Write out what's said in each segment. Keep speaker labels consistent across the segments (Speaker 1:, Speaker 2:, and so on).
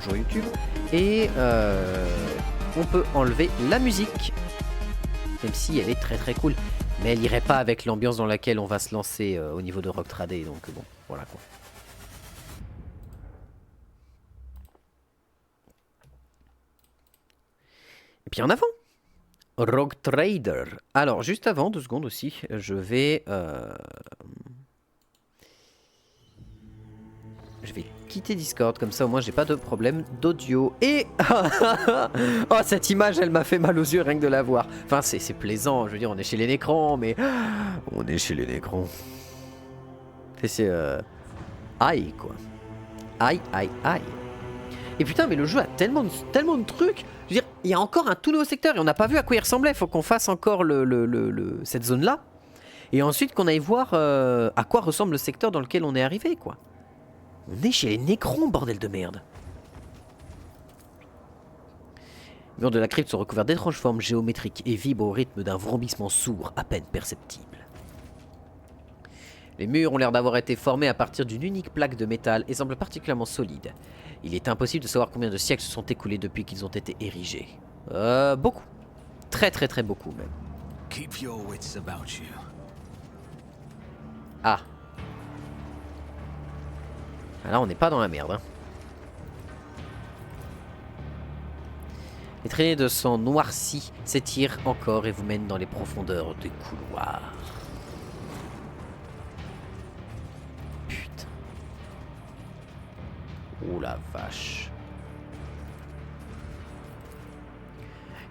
Speaker 1: sur YouTube. Et on peut enlever la musique, même si elle est très très cool. Mais elle irait pas avec l'ambiance dans laquelle on va se lancer au niveau de Rock Trade. Donc bon, voilà quoi. Et puis en avant, Rogue Trader. Alors juste avant, 2 secondes aussi, je vais quitter Discord, comme ça au moins j'ai pas de problème d'audio. Et oh, cette image elle m'a fait mal aux yeux rien que de la voir. Enfin c'est plaisant, je veux dire on est chez les Nécrons, mais on est chez les Nécrons. C'est aïe quoi. Aïe aïe aïe. Et putain mais le jeu a tellement de trucs. Je veux dire, il y a encore un tout nouveau secteur et on n'a pas vu à quoi il ressemblait. Faut qu'on fasse encore cette zone là. Et ensuite qu'on aille voir à quoi ressemble le secteur dans lequel on est arrivé quoi. On est chez les Nécrons, bordel de merde. Les murs de la crypte sont recouverts d'étranges formes géométriques et vibrent au rythme d'un vrombissement sourd à peine perceptible. Les murs ont l'air d'avoir été formés à partir d'une unique plaque de métal et semblent particulièrement solides. Il est impossible de savoir combien de siècles se sont écoulés depuis qu'ils ont été érigés. Beaucoup. Très très très beaucoup même.
Speaker 2: Keep your wits about you.
Speaker 1: Ah. Là on n'est pas dans la merde. Hein. Les traînées de sang noirci s'étirent encore et vous mènent dans les profondeurs des couloirs. Putain. Oh la vache.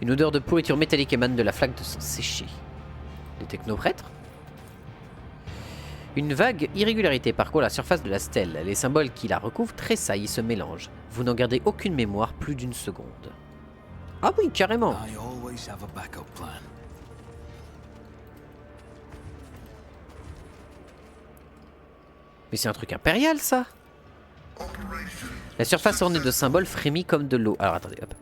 Speaker 1: Une odeur de pourriture métallique émane de la flaque de sang séché. Des technoprêtres ? Une vague irrégularité parcourt la surface de la stèle. Les symboles qui la recouvrent tressaillent et se mélangent. Vous n'en gardez aucune mémoire plus d'une seconde. Ah oui, carrément. Mais c'est un truc impérial, ça. La surface ornée de symboles frémit comme de l'eau. Alors attendez, hop.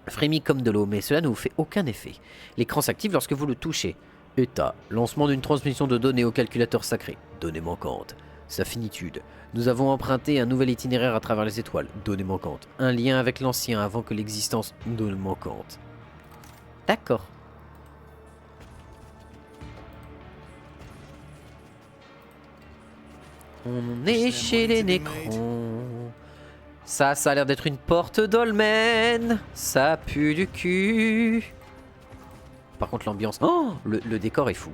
Speaker 1: Frémit comme de l'eau, mais cela ne vous fait aucun effet. L'écran s'active lorsque vous le touchez. État, lancement d'une transmission de données au calculateur sacré. Données manquantes. Sa finitude. Nous avons emprunté un nouvel itinéraire à travers les étoiles. Données manquantes. Un lien avec l'ancien avant que l'existence. Données manquantes. D'accord. On est chez les Nécrons. Ça a l'air d'être une porte dolmen. Ça pue du cul. Par contre l'ambiance... Oh, le décor est fou.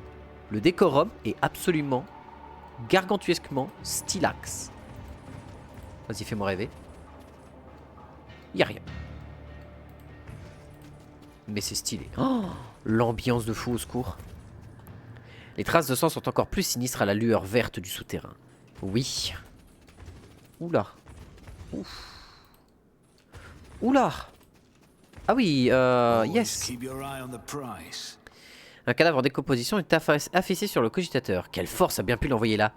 Speaker 1: Le décorum est absolument, gargantuesquement stylax. Vas-y, fais-moi rêver. Y'a rien. Mais c'est stylé. Oh, l'ambiance de fou au secours. Les traces de sang sont encore plus sinistres à la lueur verte du souterrain. Oui. Oula. Ouf. Oula. Ah oui, yes. Un cadavre en décomposition est affaissé sur le cogitateur. Quelle force a bien pu l'envoyer là.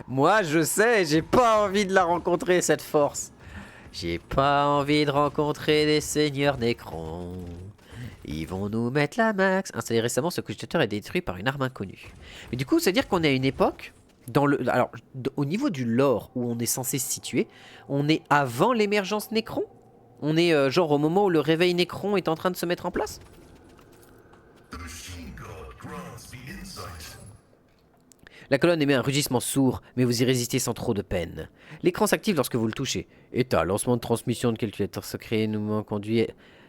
Speaker 1: Moi, je sais, j'ai pas envie de la rencontrer, cette force. J'ai pas envie de rencontrer des seigneurs Nécrons. Ils vont nous mettre la max. Installé récemment, ce cogitateur est détruit par une arme inconnue. Mais du coup, c'est-à-dire qu'on est à une époque... Alors, au niveau du lore où on est censé se situer, on est avant l'émergence Nécron. On est genre au moment où le réveil Nécron est en train de se mettre en place. La colonne émet un rugissement sourd, mais vous y résistez sans trop de peine. L'écran s'active lorsque vous le touchez. État, lancement de transmission de calculateur secret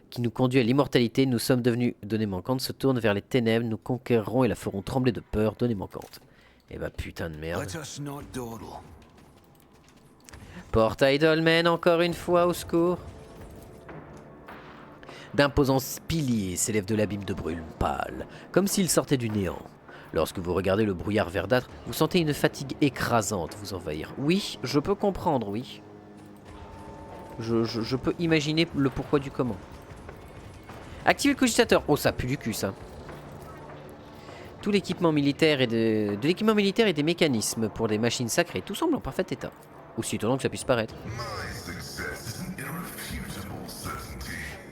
Speaker 1: qui nous conduit à l'immortalité. Nous sommes devenus données manquantes, se tourne vers les ténèbres, nous conquérerons et la ferons trembler de peur, données manquantes. Eh bah putain de merde. Portail dolmen encore une fois, au secours. D'imposants piliers s'élèvent de l'abîme de brume pâle, comme s'ils sortaient du néant. Lorsque vous regardez le brouillard verdâtre, vous sentez une fatigue écrasante vous envahir. Oui, je peux comprendre, oui. Je peux imaginer le pourquoi du comment. Activez le cogitateur. Oh, ça pue du cul, ça. Tout l'équipement militaire et de l'équipement militaire et des mécanismes pour des machines sacrées. Tout semble en parfait état. Aussi étonnant que ça puisse paraître.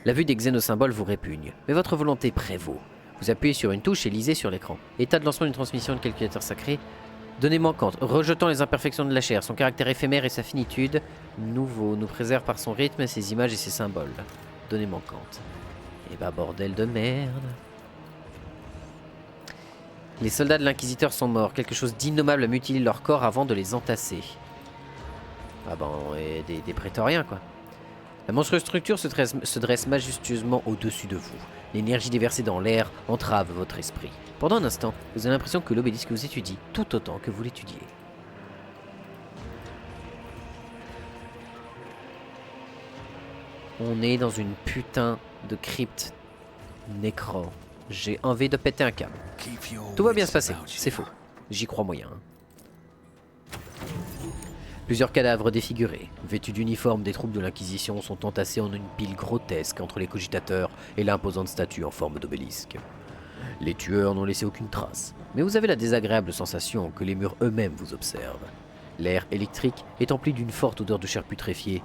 Speaker 1: La vue des xénosymboles vous répugne, mais votre volonté prévaut. Vous appuyez sur une touche et lisez sur l'écran. État de lancement d'une transmission de calculateur sacré. Données manquantes. Rejetant les imperfections de la chair, son caractère éphémère et sa finitude, nouveau, nous préserve par son rythme, ses images et ses symboles. Données manquantes. Et bah bordel de merde. Les soldats de l'Inquisiteur sont morts. Quelque chose d'innommable a mutilé leur corps avant de les entasser. Ah ben, et des prétoriens quoi. La monstrueuse structure se dresse majestueusement au-dessus de vous. L'énergie déversée dans l'air entrave votre esprit. Pendant un instant, vous avez l'impression que l'obélisque vous étudie tout autant que vous l'étudiez. On est dans une putain de crypte nécro. J'ai envie de péter un câble. Tout va bien se passer, c'est faux. J'y crois moyen. Plusieurs cadavres défigurés, vêtus d'uniformes des troupes de l'Inquisition, sont entassés en une pile grotesque entre les cogitateurs et l'imposante statue en forme d'obélisque. Les tueurs n'ont laissé aucune trace, mais vous avez la désagréable sensation que les murs eux-mêmes vous observent. L'air électrique est empli d'une forte odeur de chair putréfiée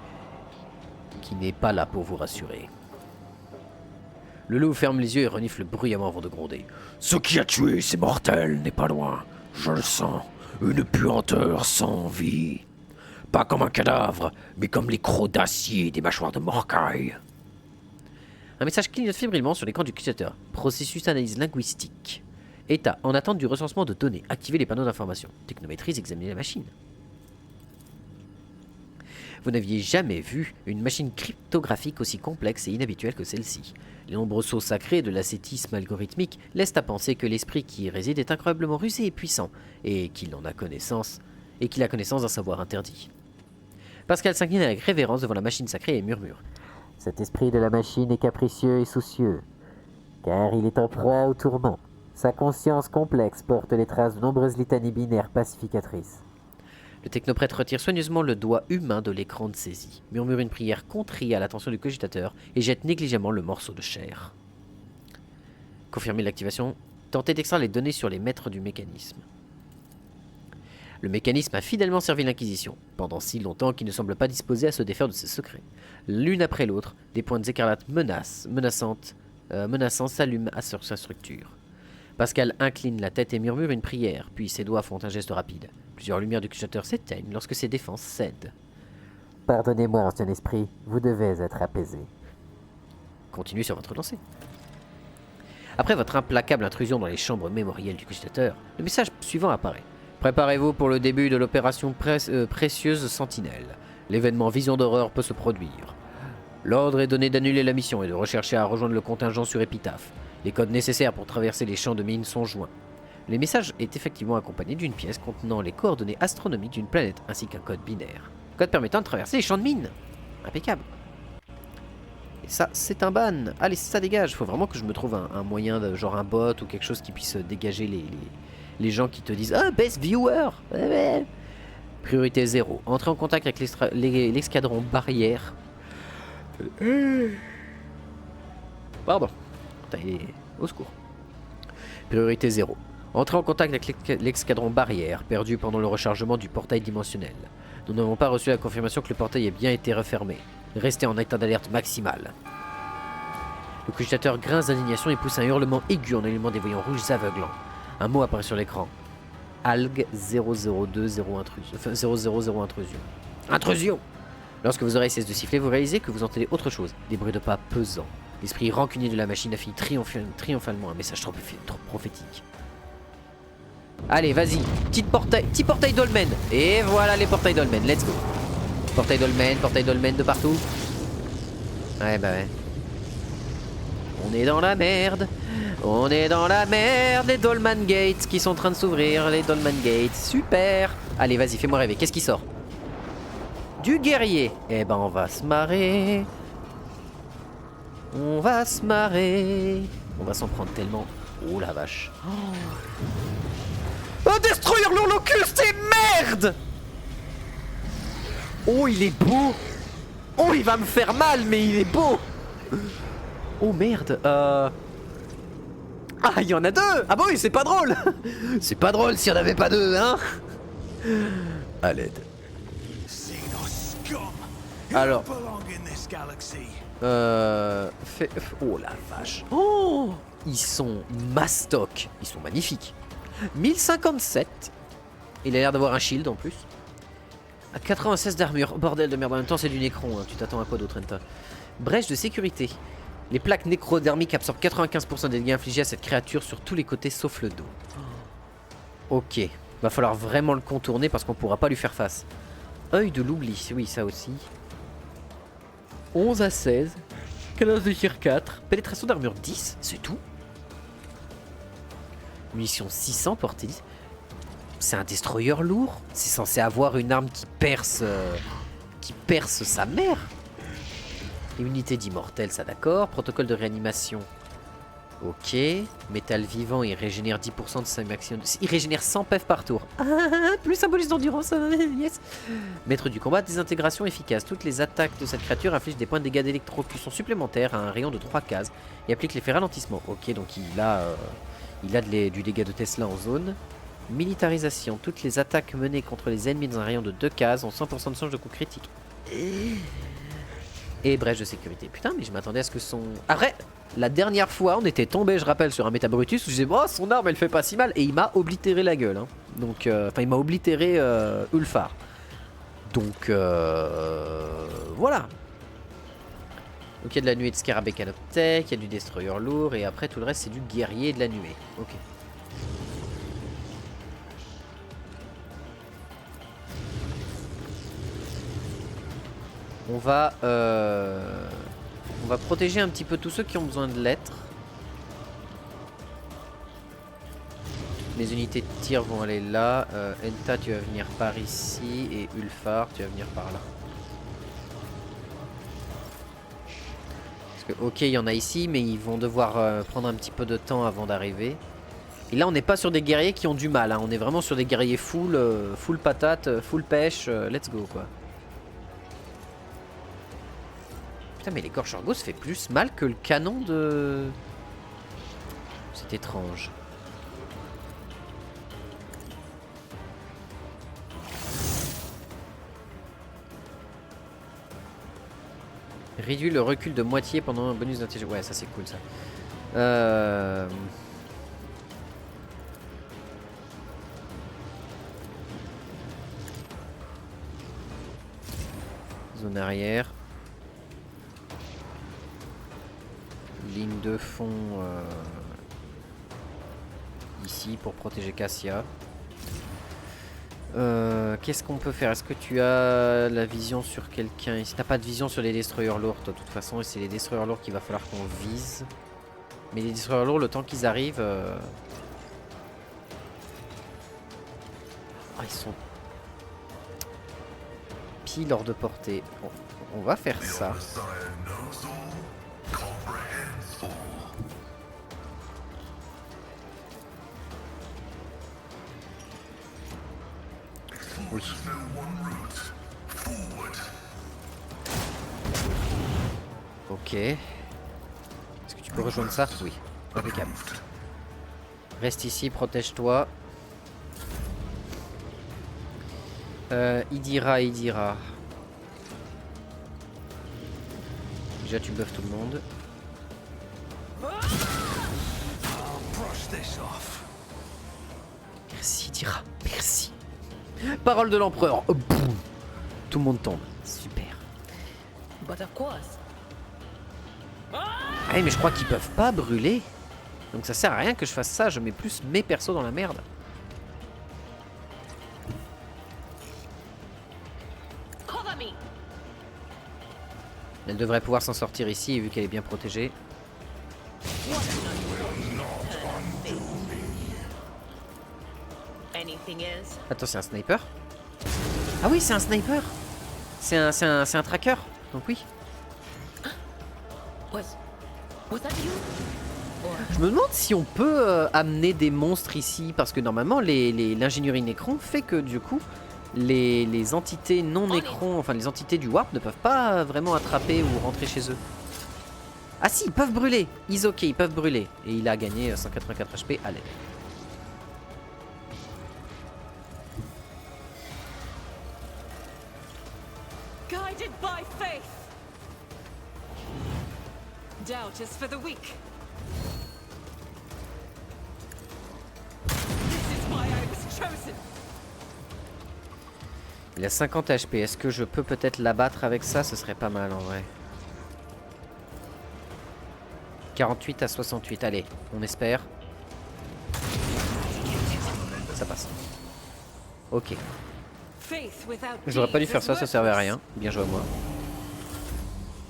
Speaker 1: qui n'est pas là pour vous rassurer. Le loup ferme les yeux et renifle bruyamment avant de gronder. « Ce qui a tué ces mortels n'est pas loin, je le sens, une puanteur sans vie. Pas comme un cadavre, mais comme les crocs d'acier des mâchoires de Morcaille. » Un message clignote fébrilement sur l'écran du utilisateur. Processus d'analyse linguistique. État, en attente du recensement de données. Activez les panneaux d'information. Technométrise, examinez la machine. Vous n'aviez jamais vu une machine cryptographique aussi complexe et inhabituelle que celle-ci. Les nombreux sauts sacrés de l'ascétisme algorithmique laissent à penser que l'esprit qui y réside est incroyablement rusé et puissant, et qu'il a connaissance d'un savoir interdit. Pascal s'incline avec révérence devant la machine sacrée et murmure. Cet esprit de la machine est capricieux et soucieux, car il est en proie au tourment. Sa conscience complexe porte les traces de nombreuses litanies binaires pacificatrices. Le technoprêtre retire soigneusement le doigt humain de l'écran de saisie, murmure une prière contrite à l'attention du cogitateur et jette négligemment le morceau de chair. Confirmez l'activation, tentez d'extraire les données sur les maîtres du mécanisme. Le mécanisme a fidèlement servi l'Inquisition, pendant si longtemps qu'il ne semble pas disposé à se défaire de ses secrets. L'une après l'autre, des pointes écarlates menaçants s'allument sur sa structure. Pascal incline la tête et murmure une prière, puis ses doigts font un geste rapide. Plusieurs lumières du cogitateur s'éteignent lorsque ses défenses cèdent. Pardonnez-moi, ancien esprit, vous devez être apaisé. Continuez sur votre lancée. Après votre implacable intrusion dans les chambres mémorielles du cogitateur, le message suivant apparaît. Préparez-vous pour le début de l'opération Précieuse Sentinelle. L'événement Vision d'horreur peut se produire. L'ordre est donné d'annuler la mission et de rechercher à rejoindre le contingent sur Épitaphe. Les codes nécessaires pour traverser les champs de mines sont joints. Le message est effectivement accompagné d'une pièce contenant les coordonnées astronomiques d'une planète ainsi qu'un code binaire. Code permettant de traverser les champs de mines. Impeccable. Et ça, c'est un ban. Allez, ça dégage. Faut vraiment que je me trouve un moyen, genre un bot ou quelque chose qui puisse dégager les gens qui te disent « Ah, best viewer !» Priorité 0. Entrez en contact avec l'escadron barrière. Pardon. Au secours. Priorité 0. Entrez en contact avec l'escadron barrière, perdu pendant le rechargement du portail dimensionnel. Nous n'avons pas reçu la confirmation que le portail ait bien été refermé. Restez en état d'alerte maximale. Le cogitateur grince d'indignation et pousse un hurlement aigu en allumant des voyants rouges aveuglants. Un mot apparaît sur l'écran. Alg 0020 intrusion. Intrusion! Lorsque vos oreilles cessent de siffler, vous réalisez que vous entendez autre chose. Des bruits de pas pesants. L'esprit rancunier de la machine affiche triomphalement un message trop prophétique. Allez, vas-y. Petit portail dolmen. Et voilà les portails dolmen. Let's go. Portail dolmen de partout. Ouais, bah ouais. On est dans la merde. On est dans la merde. Les Dolman Gates qui sont en train de s'ouvrir. Les Dolman Gates. Super. Allez, vas-y, fais-moi rêver. Qu'est-ce qui sort? Du guerrier. Eh ben, on va se marrer. On va se marrer. On va s'en prendre tellement. Oh la vache. Oh, détruire l'Holocus, c'est merde! Oh, il est beau. Oh, il va me faire mal, mais il est beau. Oh merde. Ah, il y en a deux. Ah bah oui, c'est pas drôle. C'est pas drôle s'il y en avait pas deux, hein. À l'aide. Alors. Oh la vache. Oh, ils sont mastoc. Ils sont magnifiques. 1057. Il a l'air d'avoir un shield en plus. À 96 d'armure. Bordel de merde, en même temps c'est du nécron, hein. Tu t'attends à quoi d'autre, Enta? Brèche de sécurité. Les plaques nécrodermiques absorbent 95% des dégâts infligés à cette créature sur tous les côtés sauf le dos. Ok. Va falloir vraiment le contourner parce qu'on pourra pas lui faire face. Œil de l'oubli, oui ça aussi. 11 à 16. 15 de tir 4. Pénétration d'armure 10, c'est tout. Munitions 600, portée 10. C'est un destroyer lourd. C'est censé avoir une arme qui perce sa mère. Immunité d'immortel, ça d'accord. Protocole de réanimation. Ok. Métal vivant, il régénère 10% de sa maximum. Il régénère 100 PF par tour. Ah, plus un bonus d'endurance. Yes. Maître du combat, désintégration efficace. Toutes les attaques de cette créature infligent des points de dégâts d'électrocution supplémentaires à un rayon de 3 cases et applique l'effet ralentissement. Ok, donc il a du dégât de Tesla en zone. Militarisation. Toutes les attaques menées contre les ennemis dans un rayon de 2 cases ont 100% de chance de coup critique. Et brèche de sécurité. Putain, mais je m'attendais à ce que son... Après, la dernière fois, on était tombé, je rappelle, sur un Métabrutus où je disais, oh, son arme, elle fait pas si mal. Et il m'a oblitéré la gueule. Hein. Donc, enfin, il m'a oblitéré Ulfar. Donc, voilà. Donc, il y a de la nuée de Scarabée Canoptech, il y a du Destroyer lourd, et après, tout le reste, c'est du guerrier de la nuée. Ok. On va protéger un petit peu tous ceux qui ont besoin de l'être. Les unités de tir vont aller là. Enta, tu vas venir par ici. Et Ulfar, tu vas venir par là. Parce que, ok, il y en a ici, mais ils vont devoir prendre un petit peu de temps avant d'arriver. Et là, on n'est pas sur des guerriers qui ont du mal. Hein. On est vraiment sur des guerriers full patate, full pêche. Let's go, quoi. Putain, mais l'écorcheur gauche fait plus mal que le canon de... C'est étrange. Réduit le recul de moitié pendant un bonus d'intelligence. Ouais, ça c'est cool ça. Zone arrière. Ligne de fond ici pour protéger Cassia. Qu'est-ce qu'on peut faire? Est-ce que tu as la vision sur quelqu'un ici? T'as pas de vision sur les destroyers lourds toi de toute façon, et c'est les destroyers lourds qu'il va falloir qu'on vise. Mais les destroyers lourds, le temps qu'ils arrivent... Ah, ils sont pile hors de portée. Bon, on va faire ça. Oui. Ok. Est-ce que tu peux rejoindre ça? Oui. Impeccable. Reste ici, protège-toi. Idira. Déjà tu buffes tout le monde. Merci Idira, merci. Parole de l'empereur. Oh, tout le monde tombe. Super. Ah mais je crois qu'ils peuvent pas brûler. Donc ça sert à rien que je fasse ça. Je mets plus mes persos dans la merde. Elle devrait pouvoir s'en sortir ici vu qu'elle est bien protégée. Attends, c'est un sniper? Ah oui, c'est un sniper. C'est un tracker. Donc oui. Je me demande si on peut amener des monstres ici. Parce que normalement, l'ingénierie Nécron fait que du coup, les entités non Nécron, enfin les entités du Warp ne peuvent pas vraiment attraper ou rentrer chez eux. Ah si, ils peuvent brûler. Ils ok, ils peuvent brûler. Et il a gagné 184 HP à l'aide.
Speaker 3: Guided by faith. Doubt is for the weak. This is why I was chosen.
Speaker 1: Il a 50 HP. Est-ce que je peux peut-être l'abattre avec ça? Ce serait pas mal en vrai. 48 à 68. Allez, on espère. Ça passe. Ok. J'aurais pas dû faire ça, ça servait à rien. Bien joué à moi.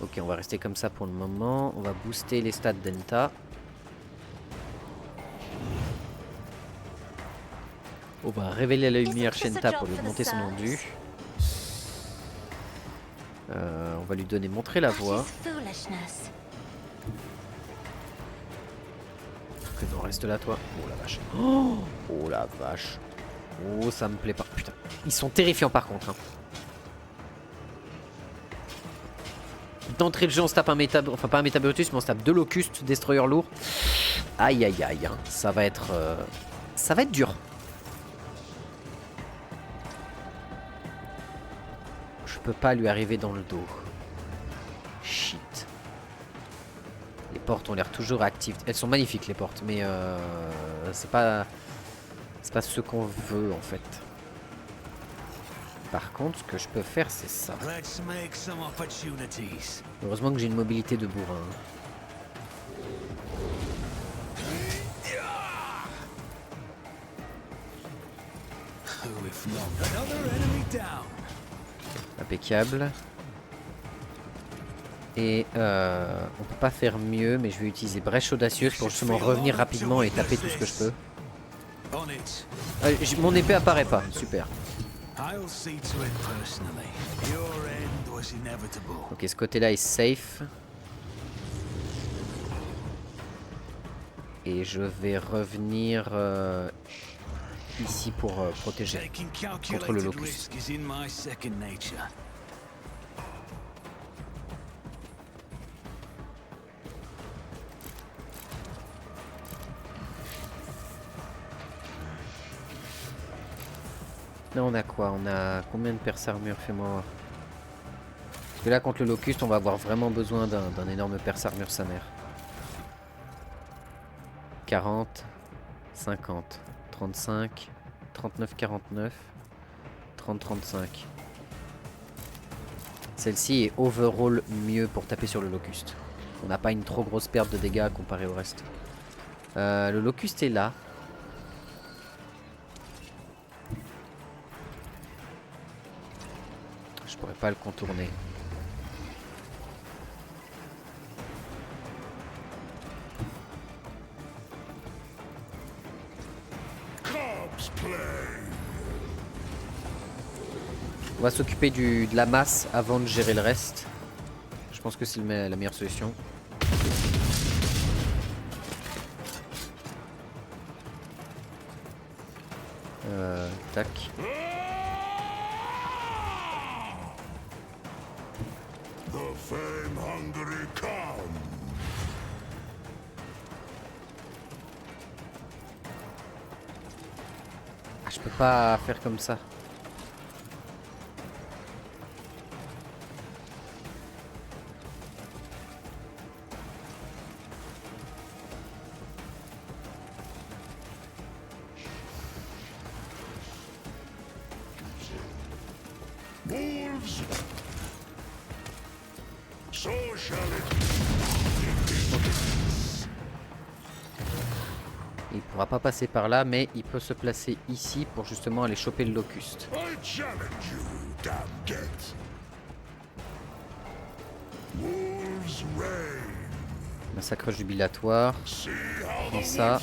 Speaker 1: Ok, on va rester comme ça pour le moment. On va booster les stats d'Enta. On va révéler la lumière Shenta pour lui augmenter son endu. On va lui donner montrer la voie. Que non, reste là toi. Oh la vache. Oh la vache. Oh, ça me plaît pas. Putain. Ils sont terrifiants par contre. Hein. D'entrée de jeu, on se tape un méta... Enfin, pas un métabrutus, mais on se tape 2 locustes, destroyer lourd. Aïe aïe aïe. Hein. Ça va être dur. Je peux pas lui arriver dans le dos. Shit. Les portes ont l'air toujours actives. Elles sont magnifiques les portes, mais c'est pas ce qu'on veut en fait. Par contre, ce que je peux faire, c'est ça. Heureusement que j'ai une mobilité de bourrin. Impeccable. Et on peut pas faire mieux, mais je vais utiliser brèche audacieuse pour justement revenir rapidement et taper tout ce que je peux. Mon épée apparaît pas, super. Ok, ce côté-là est safe. Et je vais revenir ici pour protéger contre le locus. Là on a quoi? On a combien de perce armure? Fais-moi voir. Parce que là contre le locust on va avoir vraiment besoin d'un énorme perce armure sa mère. 40, 50, 35, 39, 49, 30, 35. Celle-ci est overall mieux pour taper sur le locuste. On n'a pas une trop grosse perte de dégâts comparé au reste. Le locuste est là. Je pourrais pas le contourner. On va s'occuper de la masse avant de gérer le reste. Je pense que c'est la meilleure solution. Tac. Ah, je peux pas faire comme ça. Il pourra pas passer par là, mais il peut se placer ici pour justement aller choper le locuste. Massacre jubilatoire. Prends ça.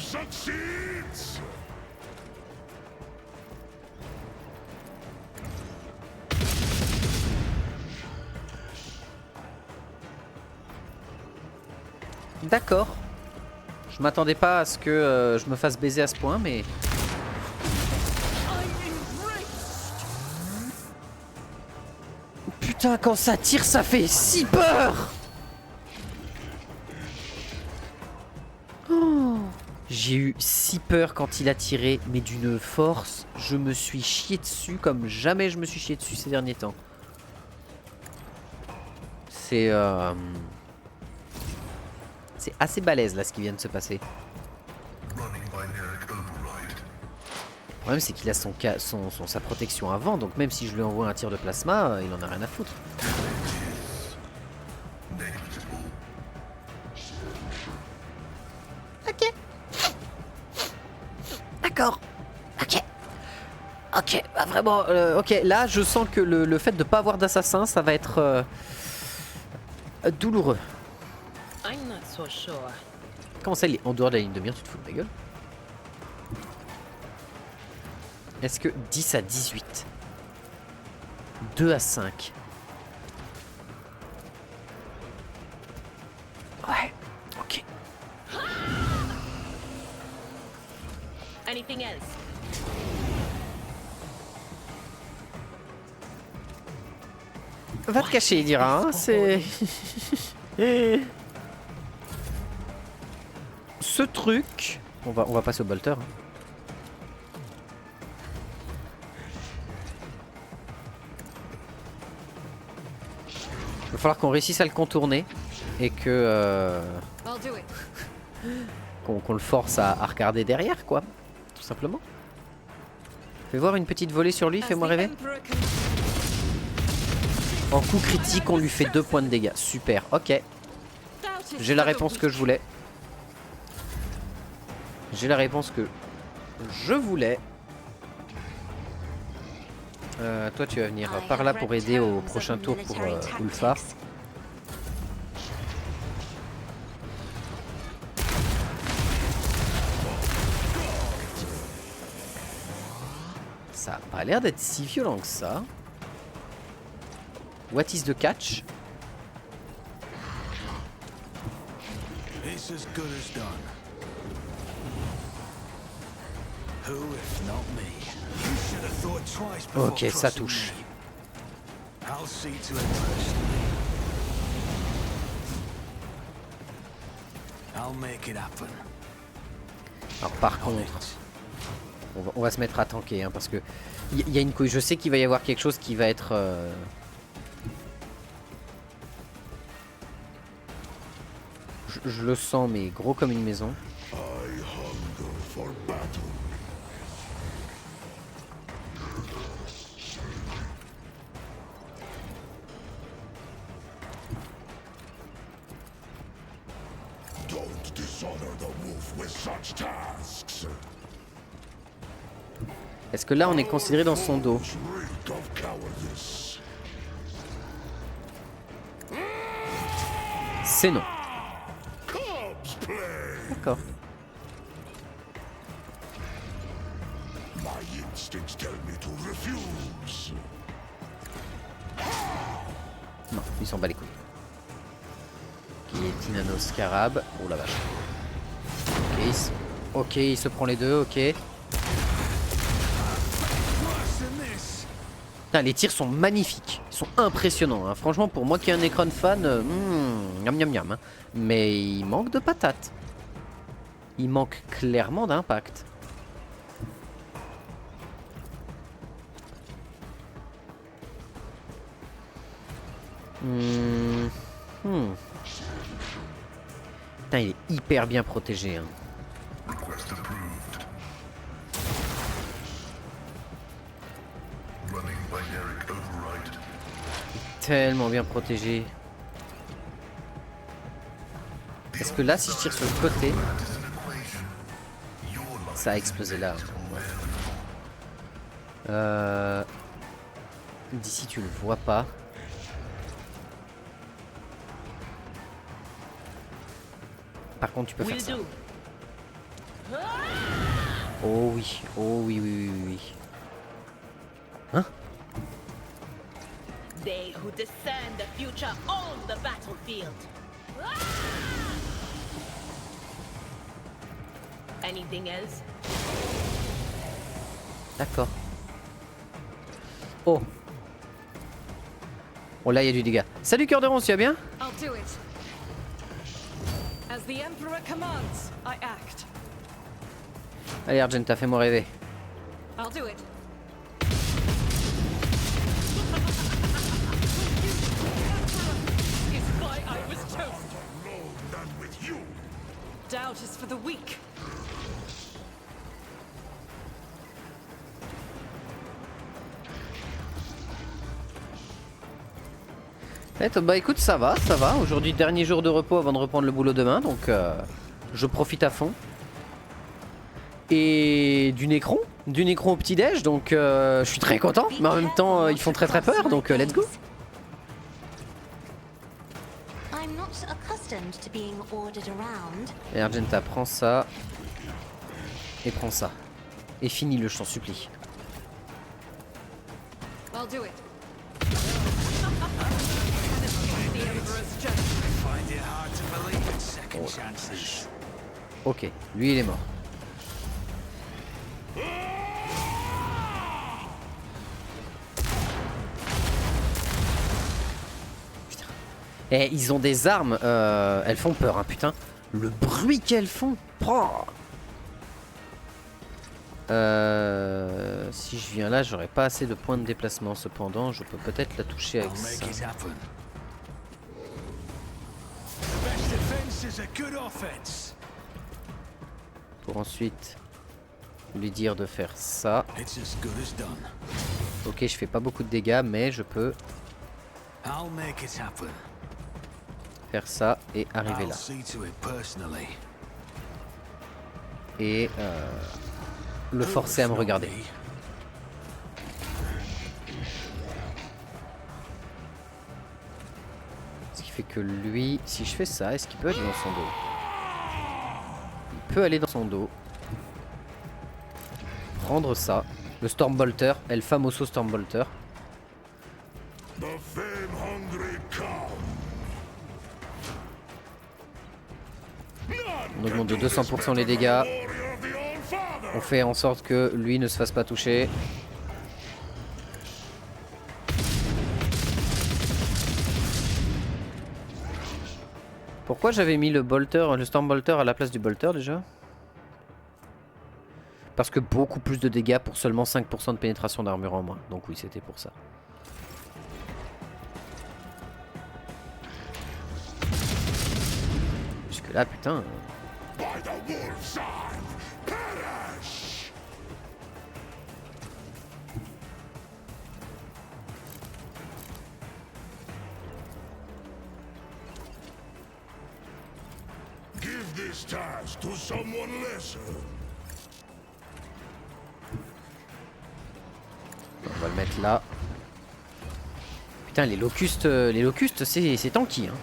Speaker 1: D'accord. Je m'attendais pas à ce que je me fasse baiser à ce point, mais... Putain, quand ça tire, ça fait si peur! Oh. J'ai eu si peur quand il a tiré, mais d'une force, je me suis chié dessus comme jamais je me suis chié dessus ces derniers temps. C'est assez balèze là ce qui vient de se passer. problème c'est qu'il a sa protection avant, donc même si je lui envoie un tir de plasma, il en a rien à foutre. Ok. D'accord. Ok. Ok, bah vraiment, ok, là je sens que le fait de pas avoir d'assassin, ça va être douloureux.
Speaker 4: I'm not so sure.
Speaker 1: Comment ça, il est en dehors de la ligne de mire, tu te fous de ma gueule? Est-ce que 10 à 18 2 à 5? Ouais, ok.
Speaker 4: Anything else?
Speaker 1: Va te cacher, il dira, hein, c'est... Ce truc... On va passer au bolter. Hein. Il va falloir qu'on réussisse à le contourner et que...
Speaker 3: I'll do it.
Speaker 1: qu'on le force à regarder derrière, quoi. Tout simplement. Fais voir une petite volée sur lui,
Speaker 3: As
Speaker 1: fais-moi
Speaker 3: the
Speaker 1: rêver.
Speaker 3: Emperor can-
Speaker 1: En coup critique, on lui fait 2 points de dégâts. Super, ok.
Speaker 3: Doubt is
Speaker 1: J'ai la
Speaker 3: for the
Speaker 1: réponse
Speaker 3: weak.
Speaker 1: que je voulais. J'ai la réponse que je voulais. Toi, tu vas venir par là pour aider au prochain tour pour Ulfa. Ça a pas l'air d'être si violent que ça. What is the catch?
Speaker 2: It's as good as done. Who, if not me? You should have thought twice before
Speaker 1: Ok, ça
Speaker 2: trusting
Speaker 1: touche.
Speaker 2: me. I'll see to it first. I'll make it happen.
Speaker 1: Alors par
Speaker 2: On
Speaker 1: contre,
Speaker 2: it.
Speaker 1: on va se mettre à tanker, hein, parce que il y a une couille. Je sais qu'il va y avoir quelque chose qui va être... Je le sens, mais gros comme une maison.
Speaker 5: Don't dishonor the wolf with such tasks.
Speaker 1: Est-ce que là, on est considéré dans son dos?
Speaker 5: Reek of cowardice.
Speaker 1: C'est non.
Speaker 5: Cubs play.
Speaker 1: D'accord.
Speaker 5: My instincts tell me to refuse.
Speaker 1: Non, il s'en bat les couilles. Guillotine à nos scarabs. Oh la vache. Ok, il se prend les deux, ok. Putain, les tirs sont magnifiques. Ils sont impressionnants. Hein. Franchement, pour moi qui ai un écran fan, miam miam miam. Hein. Mais il manque de patates. Il manque clairement d'impact. Putain, il est hyper bien protégé. Hein.
Speaker 5: Request approved. Running binaric override.
Speaker 1: Tellement bien protégé. Est-ce que là, si je tire sur le côté, ça a explosé là. D'ici, tu le vois pas. Par contre, tu peux faire
Speaker 4: Will
Speaker 1: ça.
Speaker 4: do.
Speaker 1: Oh oui, oh oui, oui, oui, oui. Hein?
Speaker 4: They who discern the future own the battlefield. Anything else?
Speaker 1: D'accord. Oh. Oh là, il y a du dégât. Salut Cœur de Ronce, tu vas bien?
Speaker 3: I'll do it. As the Emperor commands, I act.
Speaker 1: Allez Argenta, fais-moi rêver.
Speaker 3: I'll do it. Is why I was chosen.
Speaker 5: No, none with you.
Speaker 3: Doubt is for the weak.
Speaker 1: Bah écoute, ça va. Aujourd'hui, dernier jour de repos avant de reprendre le boulot demain, donc je profite à fond. Et du Necron au petit-déj, donc je suis très content, mais en même temps, ils font très peur, donc let's go.
Speaker 6: I'm not accustomed to being ordered around.
Speaker 1: Et Argenta, prends ça. Et prends ça. Et finis-le, je t'en supplie.
Speaker 3: I'll do it.
Speaker 2: Find it hard to believe in second chances.
Speaker 1: Ok, lui il est mort. Putain. Eh, ils ont des armes, elles font peur, hein, putain. Le bruit qu'elles font. Prends. Si je viens là, j'aurais pas assez de points de déplacement. Cependant, je peux peut-être la toucher avec
Speaker 2: I'll make
Speaker 1: ça.
Speaker 2: it happen. The best defense is a good offense.
Speaker 1: Pour ensuite lui dire de faire ça.
Speaker 2: It's as good as done.
Speaker 1: Ok, je fais pas beaucoup de dégâts, mais je peux
Speaker 2: I'll make it happen.
Speaker 1: faire ça et arriver
Speaker 2: I'll
Speaker 1: là.
Speaker 2: see to it personally.
Speaker 1: Et le forcer à me regarder. Ce qui fait que lui, si je fais ça, est-ce qu'il peut aller dans son dos? Il peut aller dans son dos. Prendre ça. Le Stormbolter, El Famoso Stormbolter.
Speaker 5: The fame-hungry come.
Speaker 1: On augmente de 200% les dégâts.
Speaker 5: Warrior of the All-Father.
Speaker 1: On fait en sorte que lui ne se fasse pas toucher. Pourquoi j'avais mis le Stormbolter à la place du Bolter déjà? Parce que beaucoup plus de dégâts pour seulement 5% de pénétration d'armure en moins. Donc oui, c'était pour ça. Jusque là, putain.
Speaker 5: By the wolf's eye, perish. Give this task to someone lesser.
Speaker 1: On va le mettre là. Putain, les locustes, c'est tanky, hein.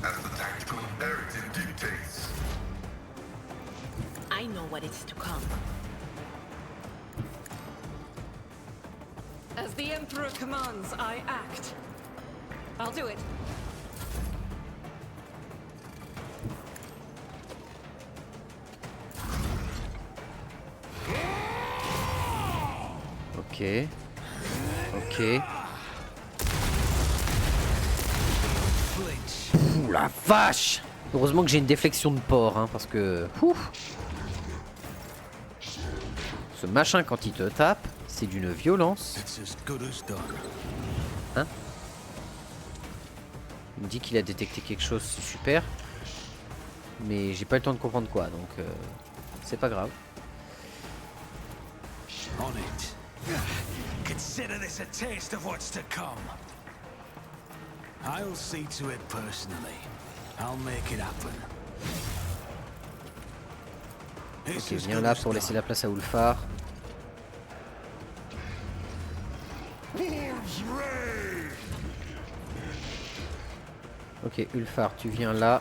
Speaker 5: As the tactical imperative dictates.
Speaker 4: I know what is to come.
Speaker 3: As the Emperor commands, I act. I'll do it.
Speaker 1: Ok. Ok. Ouh la vache! Heureusement que j'ai une déflexion de porc, hein, parce que... Ouf. Ce machin, quand il te tape, c'est d'une violence.
Speaker 2: It's as good as done.
Speaker 1: Hein? Il me dit qu'il a détecté quelque chose, c'est super. Mais j'ai pas eu le temps de comprendre quoi, donc c'est pas grave.
Speaker 2: On it. Consider this a taste of what's to come. I'll see to it personally. I'll make it happen.
Speaker 1: Ok, viens là pour laisser la place à Ulfar.
Speaker 5: Wolves rage.
Speaker 1: Ok, Ulfar, tu viens là.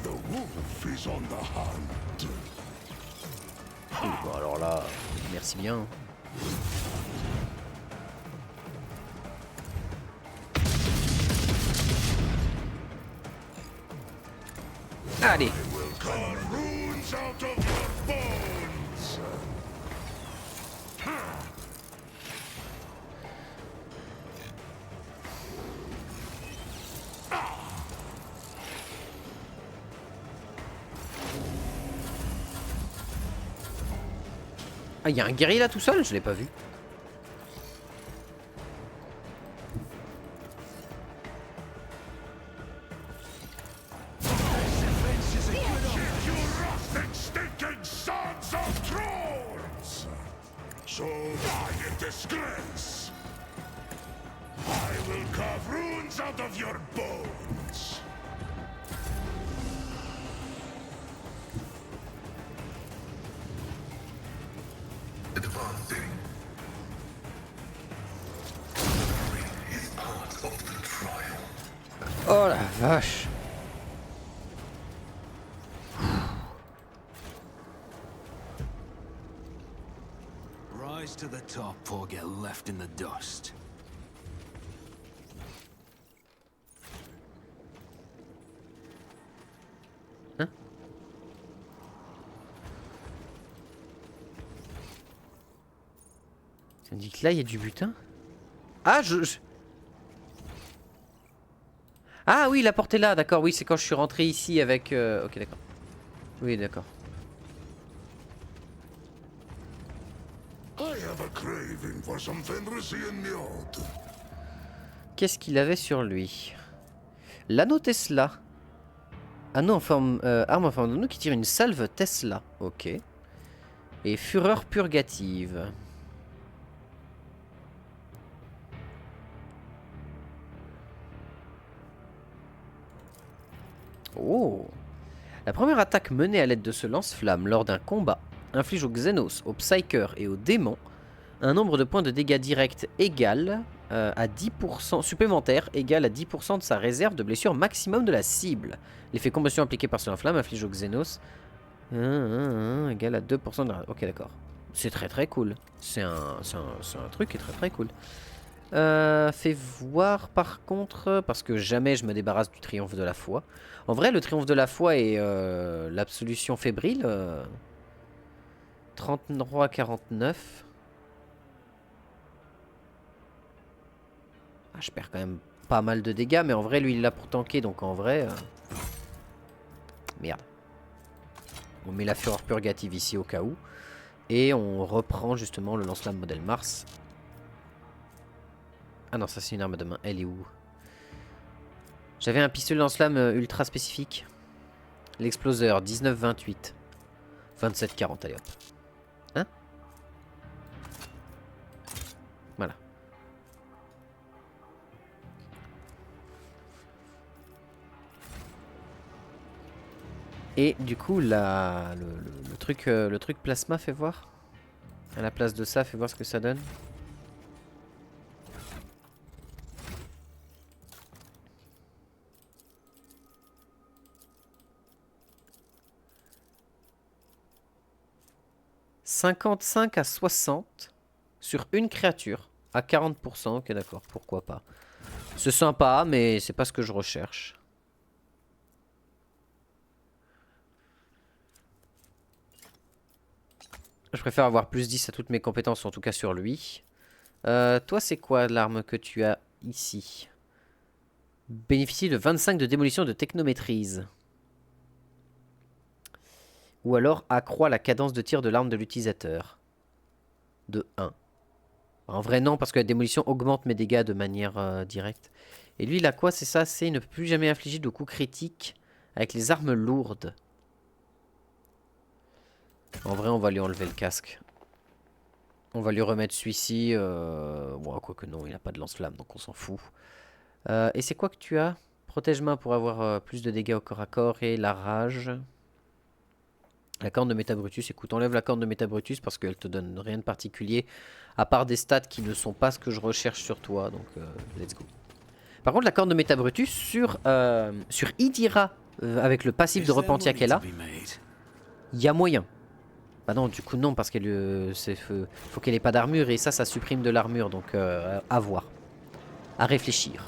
Speaker 5: The wolf is on the hunt.
Speaker 1: Bon alors là, merci bien. Allez.
Speaker 5: Will carve runes out of your bones.
Speaker 1: Ah, il y a un guerrier là tout seul? Je l'ai pas vu.
Speaker 5: You rusting, stinking So die in disgrace. I will carve runes out of your bones.
Speaker 7: Advancing. Is part of the trial.
Speaker 1: Oh la vache.
Speaker 2: Rise to the top or get left in the dust.
Speaker 1: Ça me dit que là il y a du butin. Ah Ah oui, la porte est là, d'accord, oui, c'est quand je suis rentré ici avec... Ok, d'accord. Oui, d'accord.
Speaker 5: I have a craving for some Fenrisian mjord.
Speaker 1: Qu'est-ce qu'il avait sur lui? L'anneau Tesla. Anneau en forme... arme en forme d'anneau qui tire une salve Tesla. Ok. Et fureur purgative. Oh. La première attaque menée à l'aide de ce lance-flamme lors d'un combat inflige aux Xenos, aux Psykers et aux démons un nombre de points de dégâts directs égal à 10% supplémentaire égal à 10% de sa réserve de blessure maximum de la cible. L'effet combustion appliqué par ce lance-flamme inflige aux Xenos égal à 2% de la... Ok, d'accord. C'est très très cool. C'est un truc qui est très très cool. Fais voir par contre, parce que jamais je me débarrasse du triomphe de la foi. En vrai, le triomphe de la foi et l'absolution fébrile. 33-49. Ah, je perds quand même pas mal de dégâts, mais en vrai, lui, il l'a pour tanker, donc en vrai... Merde. On met la fureur purgative ici au cas où. Et on reprend justement le lance-flamme modèle Mars. Ah non, ça c'est une arme de main. Elle est où? J'avais un pistolet lance-flamme ultra spécifique. L'exploseur, 19-28. 27-40, allez hop. Hein? Voilà. Et du coup, le truc plasma, fais voir. À la place de ça, fais voir ce que ça donne. « 55 à 60 sur une créature à 40%. » Ok, d'accord, pourquoi pas. C'est sympa, mais c'est pas ce que je recherche. Je préfère avoir plus 10 à toutes mes compétences, en tout cas sur lui. Toi, c'est quoi l'arme que tu as ici? Bénéficie de 25 de démolition de technomaîtrise. Ou alors accroît la cadence de tir de l'arme de l'utilisateur. De 1. En vrai, non, parce que la démolition augmente mes dégâts de manière directe. Et lui, il a quoi? C'est ça, c'est ne peut plus jamais infliger de coups critiques avec les armes lourdes. En vrai, on va lui enlever le casque. On va lui remettre celui-ci. Bon, quoique non, il n'a pas de lance-flamme, donc on s'en fout. Et c'est quoi que tu as? Protège-main pour avoir plus de dégâts au corps à corps et la rage. La corne de Métabrutus. Écoute, enlève la corne de Métabrutus parce qu'elle te donne rien de particulier. À part des stats qui ne sont pas ce que je recherche sur toi. Donc, let's go. Par contre, la corne de Métabrutus sur Idira, avec le passif de repentir qu'elle a, il y a moyen. Bah non, du coup non, parce qu'elle faut qu'elle ait pas d'armure et ça supprime de l'armure, donc à voir. À réfléchir.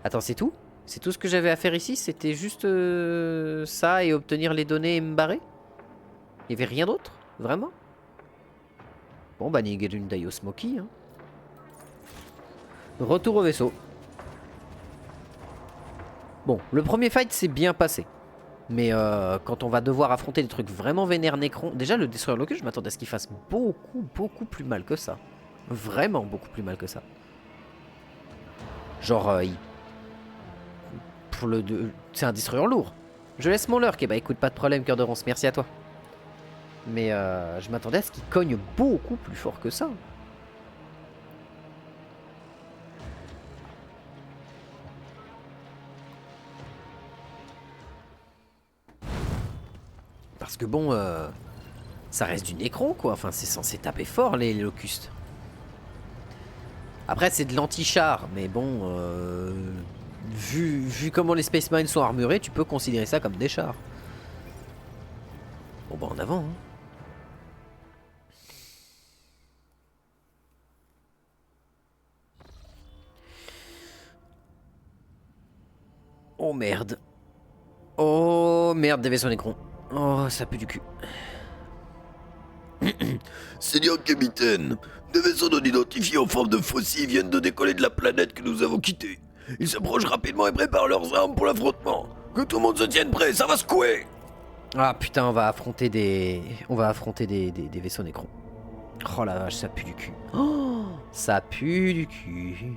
Speaker 1: Attends, c'est tout? C'est tout ce que j'avais à faire ici? C'était juste ça et obtenir les données et me barrer? Il n'y avait rien d'autre? Vraiment? Bon bah Nigelun Daio Smoky. Hein. Retour au vaisseau. Bon, le premier fight s'est bien passé. Mais quand on va devoir affronter des trucs vraiment vénères Necron... Déjà, le Destroyer Locus, je m'attendais à ce qu'il fasse beaucoup plus mal que ça. Vraiment beaucoup plus mal que ça. Genre, c'est un Destroyer lourd. Je laisse mon lurk. Et bah écoute, pas de problème, cœur de ronce. Merci à toi. Mais je m'attendais à ce qu'il cogne beaucoup plus fort que ça. Parce que bon, ça reste du Nécron quoi, enfin c'est censé taper fort les locustes. Après c'est de l'anti-char, mais bon, vu comment les Space Marines sont armurés, tu peux considérer ça comme des chars. Bon bah en avant hein. Oh merde. Oh merde, des vaisseaux Nécron. Oh, ça pue du cul.
Speaker 8: Seigneur capitaine, des vaisseaux non identifiés en forme de fossiles viennent de décoller de la planète que nous avons quittée. Ils s'approchent rapidement et préparent leurs armes pour l'affrontement. Que tout le monde se tienne prêt, ça va secouer.
Speaker 1: Ah putain, on va affronter des vaisseaux Nécron. Oh la vache, ça pue du cul. Oh, ça pue du cul.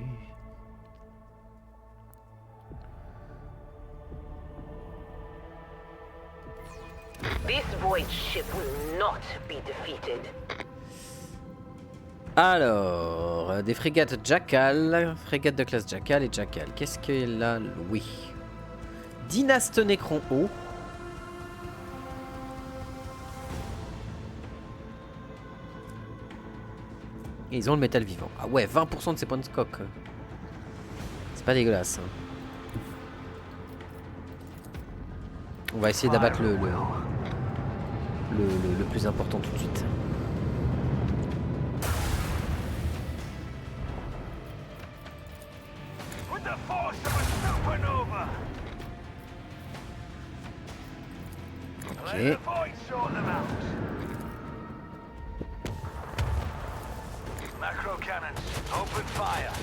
Speaker 4: This void ship will not be defeated.
Speaker 1: Alors, des frégates Jackal, frégate de classe Jackal et Jackal. Qu'est-ce qu'elle a? Oui. Dynaste Nécron haut. Et ils ont le métal vivant. Ah ouais, 20% de ses points de scoc. C'est pas dégueulasse. Hein. On va essayer d'abattre le plus important tout de suite.
Speaker 2: With the force of a supernova. Let the void sort them out. Macro cannons, open fire.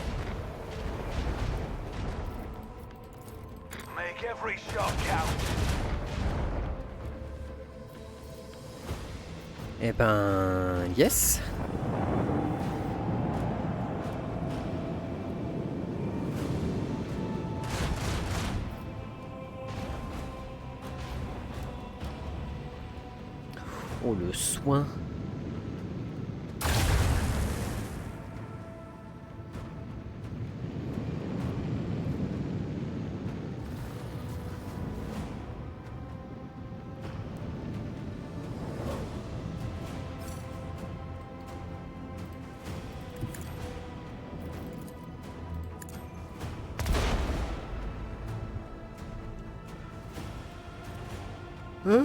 Speaker 2: Make every shot count.
Speaker 1: Eh ben, yes. Oh, le soin. Hein?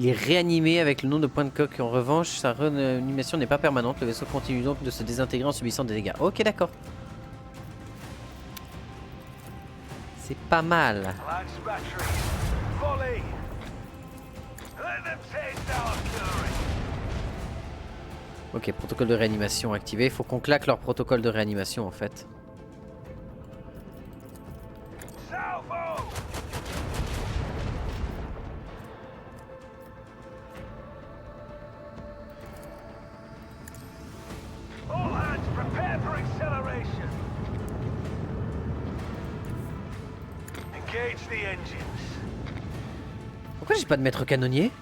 Speaker 1: Il est réanimé avec le nom de point de coque. En revanche, sa réanimation n'est pas permanente. Le vaisseau continue donc de se désintégrer en subissant des dégâts. Ok, d'accord. C'est pas mal.
Speaker 2: Lance batteries, volley. Let them taste our fury.
Speaker 1: Ok, protocole de réanimation activé. Il faut qu'on claque leur protocole de réanimation en fait.
Speaker 2: Salvo! All hands prepare for acceleration. Engage the engines.
Speaker 1: Pourquoi j'ai pas de maître canonnier?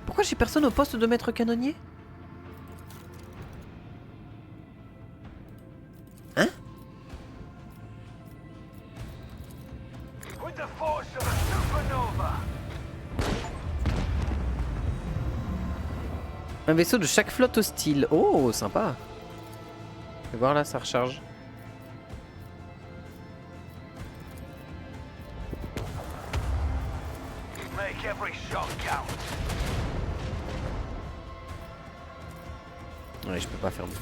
Speaker 1: Pourquoi j'ai personne au poste de maître canonnier? Hein?
Speaker 2: With the force of a supernova.
Speaker 1: Un vaisseau de chaque flotte hostile. Oh, sympa. Je vais voir là, ça recharge.
Speaker 2: Make every shot count.
Speaker 1: Ouais, je peux pas faire mieux.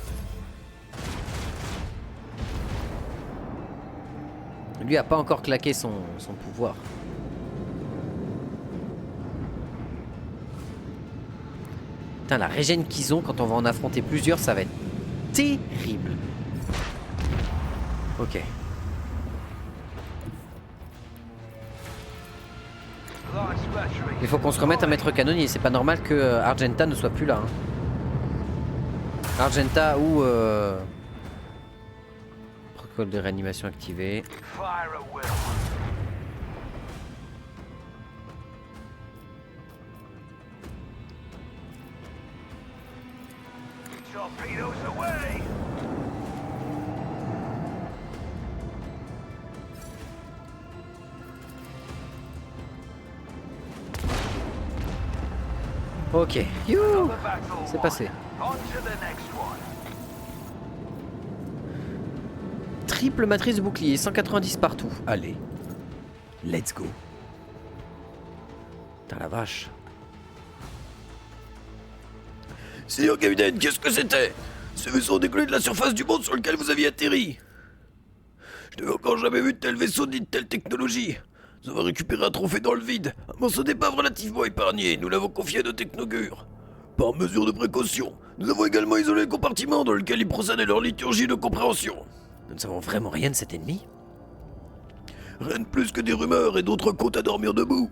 Speaker 1: Lui a pas encore claqué son pouvoir. Putain, la régène qu'ils ont quand on va en affronter plusieurs, ça va être terrible. Ok.
Speaker 2: Launch battery.
Speaker 1: Il faut qu'on se remette à maître canonnier. C'est pas normal que Argenta ne soit plus là. Hein. Argenta ou protocole de réanimation activé.
Speaker 2: Fire at will. Torpedoes away.
Speaker 1: Ok, youhou,
Speaker 2: The battle
Speaker 1: c'est
Speaker 2: won.
Speaker 1: passé.
Speaker 2: On to the next one.
Speaker 1: Triple matrice de bouclier, 190 partout. Allez, let's go. Putain la vache.
Speaker 8: Seigneur Capitaine, qu'est-ce que c'était? Ce vaisseau décollé de la surface du monde sur lequel vous aviez atterri. Je n'avais encore jamais vu de tel vaisseau ni de telle technologie. Nous avons récupéré un trophée dans le vide, un morceau d'épave relativement épargné, nous l'avons confié à nos technogures. Par mesure de précaution, nous avons également isolé le compartiment dans lequel ils procédaient leur liturgie de compréhension.
Speaker 1: Nous ne savons vraiment rien de cet ennemi.
Speaker 8: Rien de plus que des rumeurs et d'autres contes à dormir debout.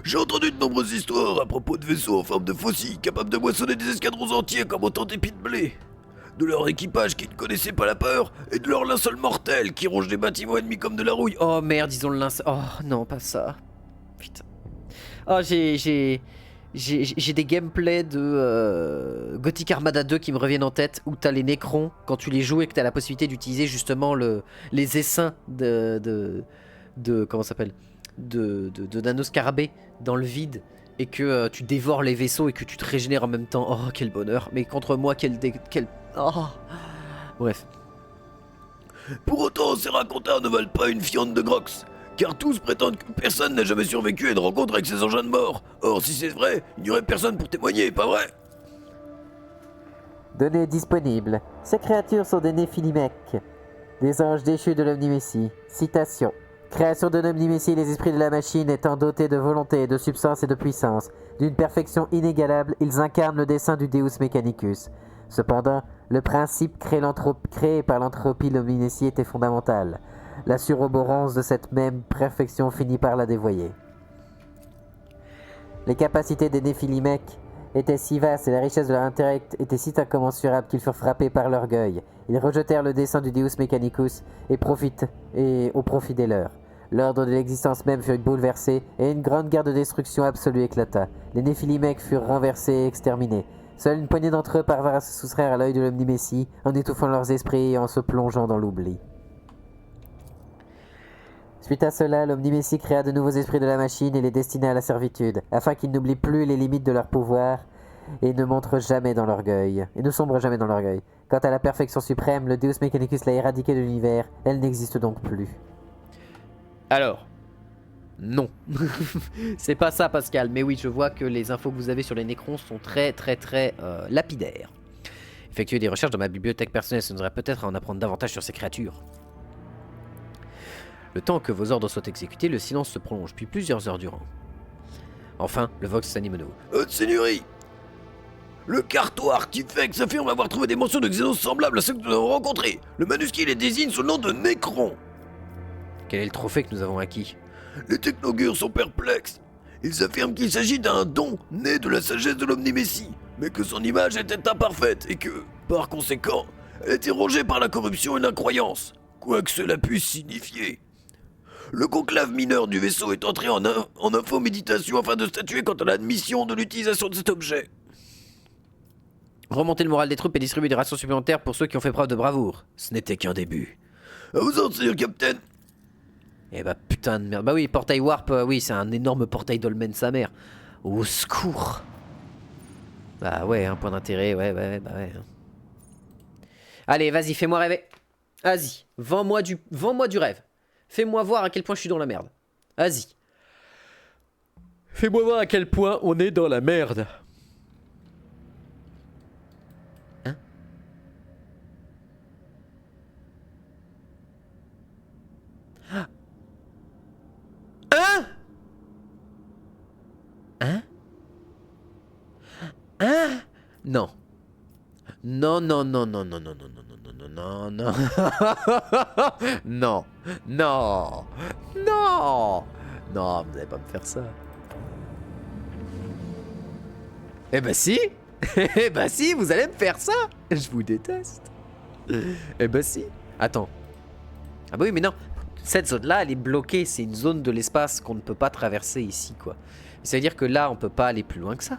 Speaker 8: J'ai entendu de nombreuses histoires à propos de vaisseaux en forme de faucilles capables de moissonner des escadrons entiers comme autant d'épis de blé. De leur équipage qui ne connaissait pas la peur et de leur linceul mortel qui ronge des bâtiments ennemis comme de la rouille.
Speaker 1: Oh merde, ils ont le linceul. Oh non, pas ça. Putain. Oh, j'ai des gameplays de Gothic Armada 2 qui me reviennent en tête où t'as les Nécrons quand tu les joues et que t'as la possibilité d'utiliser justement les essaims de comment ça s'appelle de nanoscarabées dans le vide et que tu dévores les vaisseaux et que tu te régénères en même temps. Oh quel bonheur. Mais contre moi quel oh. Bref.
Speaker 8: Pour autant, ces racontars ne valent pas une fiente de Grox, car tous prétendent que personne n'a jamais survécu à une rencontre avec ces engins de mort. Or, si c'est vrai, il n'y aurait personne pour témoigner, pas vrai?
Speaker 9: Données disponibles. Ces créatures sont des Néphilimecs, des anges déchus de l'Omnimécie. Citation. Création de l'Omnimécie, les esprits de la machine étant dotés de volonté, de substance et de puissance. D'une perfection inégalable, ils incarnent le dessein du Deus Mechanicus. Cependant, le principe créé par l'entropie de l'Omnimécie était fondamental. La suroborance de cette même perfection finit par la dévoyer. Les capacités des Néphilimecs étaient si vastes et la richesse de leur intellect était si incommensurable qu'ils furent frappés par l'orgueil. Ils rejetèrent le dessein du Deus Mechanicus au profit des leurs. L'ordre de l'existence même fut bouleversé et une grande guerre de destruction absolue éclata. Les Néphilimecs furent renversés et exterminés. Seule une poignée d'entre eux parvinrent à se soustraire à l'œil de l'Omnimécie en étouffant leurs esprits et en se plongeant dans l'oubli. Suite à cela, l'Omnimécie créa de nouveaux esprits de la machine et les destina à la servitude, afin qu'ils n'oublient plus les limites de leur pouvoir et ne sombrent jamais dans l'orgueil. Quant à la perfection suprême, le Deus Mechanicus l'a éradiquée de l'univers, elle n'existe donc plus.
Speaker 1: Alors, non. C'est pas ça Pascal, mais oui, je vois que les infos que vous avez sur les Nécrons sont très lapidaires. Effectuer des recherches dans ma bibliothèque personnelle, ça nous aiderait peut-être à en apprendre davantage sur ces créatures. Le temps que vos ordres soient exécutés, le silence se prolonge, puis plusieurs heures durant. Enfin, le Vox s'anime à nouveau.
Speaker 8: Seigneurie, le carto artifex affirme avoir trouvé des mentions de Xenos semblables à ceux que nous avons rencontrés. Le manuscrit les désigne sous le nom de Nécron.
Speaker 1: Quel est le trophée que nous avons acquis?
Speaker 8: Les technogures sont perplexes. Ils affirment qu'il s'agit d'un don né de la sagesse de l'Omnimécie, mais que son image était imparfaite et que, par conséquent, elle était rongée par la corruption et l'incroyance, quoi que cela puisse signifier. Le conclave mineur du vaisseau est entré en infoméditation afin de statuer quant à l'admission de l'utilisation de cet objet.
Speaker 1: Remonter le moral des troupes et distribuer des rations supplémentaires pour ceux qui ont fait preuve de bravoure.
Speaker 8: Ce n'était qu'un début. À vous autres, Seigneur Capitaine.
Speaker 1: Eh bah putain de merde. Bah oui, portail warp, oui, c'est un énorme portail dolmen sa mère. Au secours. Bah ouais, un point d'intérêt, ouais. Allez, vas-y, fais-moi rêver. Vas-y, vends-moi du rêve. Fais-moi voir à quel point je suis dans la merde. Vas-y. Fais-moi voir à quel point on est dans la merde. Hein? Hein? Hein? Hein? Non. Non. Non. Non, vous n'allez pas me faire ça. Eh ben si. Eh bah si, vous allez me faire ça. Je vous déteste. Eh bah si. Attends. Ah bah oui, mais non. Cette zone-là, elle est bloquée. C'est une zone de l'espace qu'on ne peut pas traverser ici, quoi. Ça veut dire que là, on peut pas aller plus loin que ça.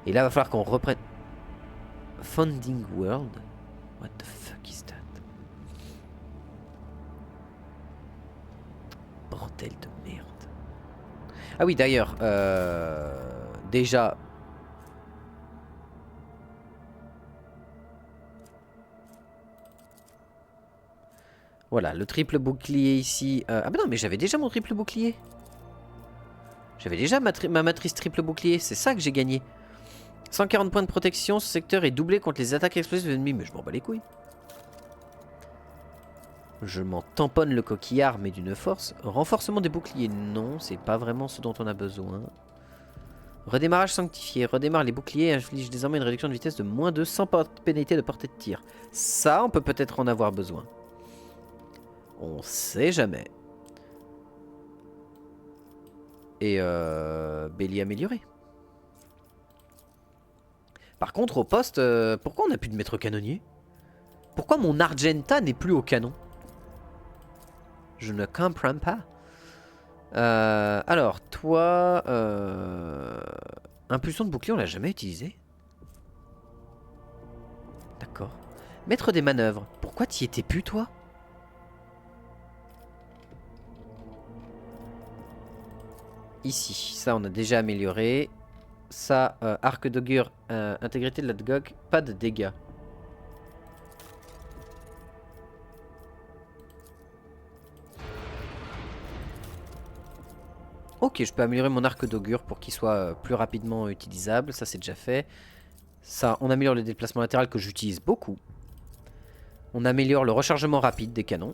Speaker 1: Et là, il va falloir qu'on reprenne... Founding World? What the fuck is that? Bordel de merde. Ah oui, d'ailleurs, déjà... Voilà, le triple bouclier ici. Ah bah non, mais j'avais déjà mon triple bouclier. J'avais déjà ma matrice triple bouclier. C'est ça que j'ai gagné. 140 points de protection. Ce secteur est doublé contre les attaques explosives de l'ennemi. Mais je m'en bats les couilles. Je m'en tamponne le coquillard, mais d'une force. Renforcement des boucliers. Non, c'est pas vraiment ce dont on a besoin. Redémarrage sanctifié. Redémarre les boucliers et inflige désormais une réduction de vitesse de -2 sans pénalité de portée de tir. Ça, on peut peut-être en avoir besoin. On sait jamais. Et Bélier amélioré. Par contre, au poste, pourquoi on n'a plus de maître canonnier? Pourquoi mon Argenta n'est plus au canon? Je ne comprends pas. Alors, toi... Impulsion de bouclier, on l'a jamais utilisé. D'accord. Maître des manœuvres. Pourquoi t'y étais plus, toi? Ici, ça on a déjà amélioré. Ça, arc d'augure, intégrité de la GOG, pas de dégâts. Ok, je peux améliorer mon arc d'augure pour qu'il soit plus rapidement utilisable. Ça, c'est déjà fait. Ça, on améliore le déplacement latéral que j'utilise beaucoup. On améliore le rechargement rapide des canons.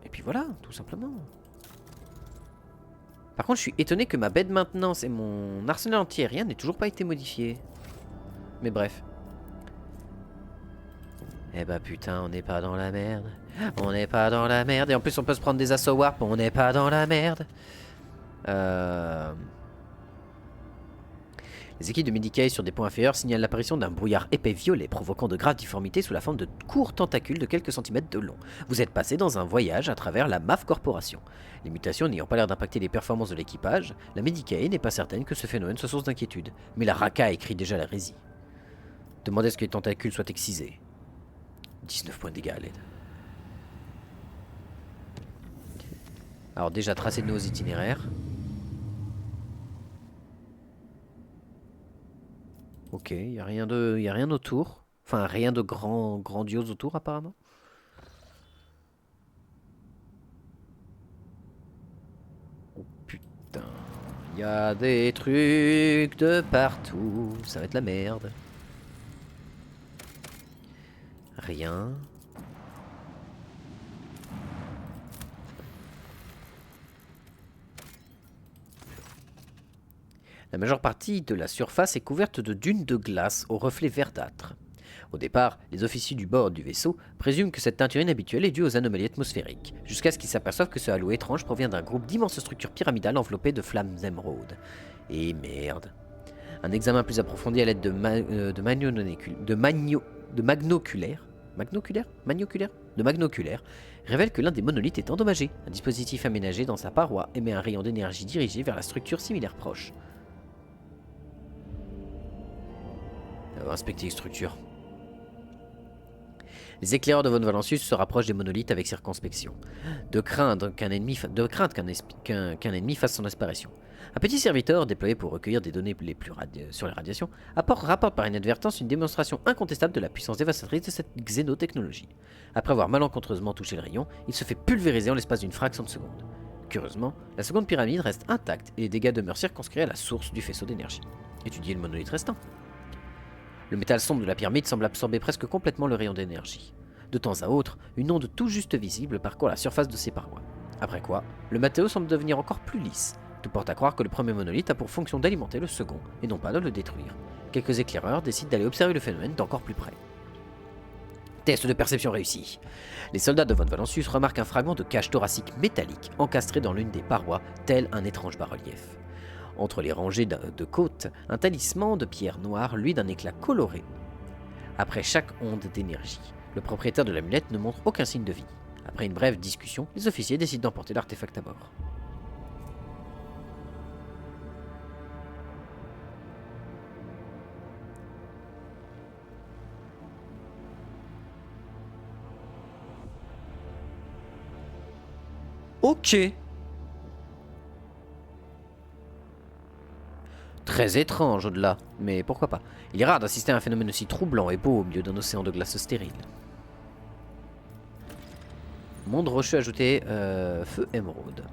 Speaker 1: Et puis voilà, tout simplement. Par contre, je suis étonné que ma baie de maintenance et mon arsenal anti-aérien n'aient toujours pas été modifiés. Mais bref. Eh bah putain, on n'est pas dans la merde. On n'est pas dans la merde. Et en plus, on peut se prendre des assauts warp. On n'est pas dans la merde. Les équipes de Medicae sur des points inférieurs signalent l'apparition d'un brouillard épais violet provoquant de graves difformités sous la forme de courts tentacules de quelques centimètres de long. Vous êtes passé dans un voyage à travers la MAF Corporation. Les mutations n'ayant pas l'air d'impacter les performances de l'équipage, la Medicae n'est pas certaine que ce phénomène soit source d'inquiétude. Mais la Raka écrit déjà l'hérésie. Demandez à ce que les tentacules soient excisés. 19 points de dégâts à l'aide. Alors déjà, tracez de nos itinéraires. Ok, il n'y a rien autour. Enfin, rien de grandiose autour apparemment. Oh putain, il y a des trucs de partout. Ça va être la merde. Rien. La majeure partie de la surface est couverte de dunes de glace aux reflets verdâtres. Au départ, les officiers du bord du vaisseau présument que cette teinture inhabituelle est due aux anomalies atmosphériques, jusqu'à ce qu'ils s'aperçoivent que ce halo étrange provient d'un groupe d'immenses structures pyramidales enveloppées de flammes émeraudes. Et merde. Un examen plus approfondi à l'aide de magnoculaire révèle que l'un des monolithes est endommagé. Un dispositif aménagé dans sa paroi émet un rayon d'énergie dirigé vers la structure similaire proche. Inspecter les structures. Les éclaireurs de Von Valancius se rapprochent des monolithes avec circonspection, de craindre qu'un ennemi fasse son apparition. Un petit serviteur, déployé pour recueillir des données sur les radiations, rapporte par inadvertance une démonstration incontestable de la puissance dévastatrice de cette xénotechnologie. Après avoir malencontreusement touché le rayon, il se fait pulvériser en l'espace d'une fraction de seconde. Curieusement, la seconde pyramide reste intacte et les dégâts demeurent circonscrits à la source du faisceau d'énergie. Étudiez le monolithe restant. Le métal sombre de la pyramide semble absorber presque complètement le rayon d'énergie. De temps à autre, une onde tout juste visible parcourt la surface de ses parois. Après quoi, le matériau semble devenir encore plus lisse. Tout porte à croire que le premier monolithe a pour fonction d'alimenter le second, et non pas de le détruire. Quelques éclaireurs décident d'aller observer le phénomène d'encore plus près. Test de perception réussi. Les soldats de Von Valancius remarquent un fragment de cage thoracique métallique encastré dans l'une des parois, tel un étrange bas-relief. Entre les rangées de côtes, un talisman de pierre noire, lui d'un éclat coloré. Après chaque onde d'énergie, le propriétaire de l'amulette ne montre aucun signe de vie. Après une brève discussion, les officiers décident d'emporter l'artefact à bord. Ok. Très étrange au-delà, mais pourquoi pas. Il est rare d'assister à un phénomène aussi troublant et beau au milieu d'un océan de glace stérile. Monde rocheux ajouté, feu émeraude.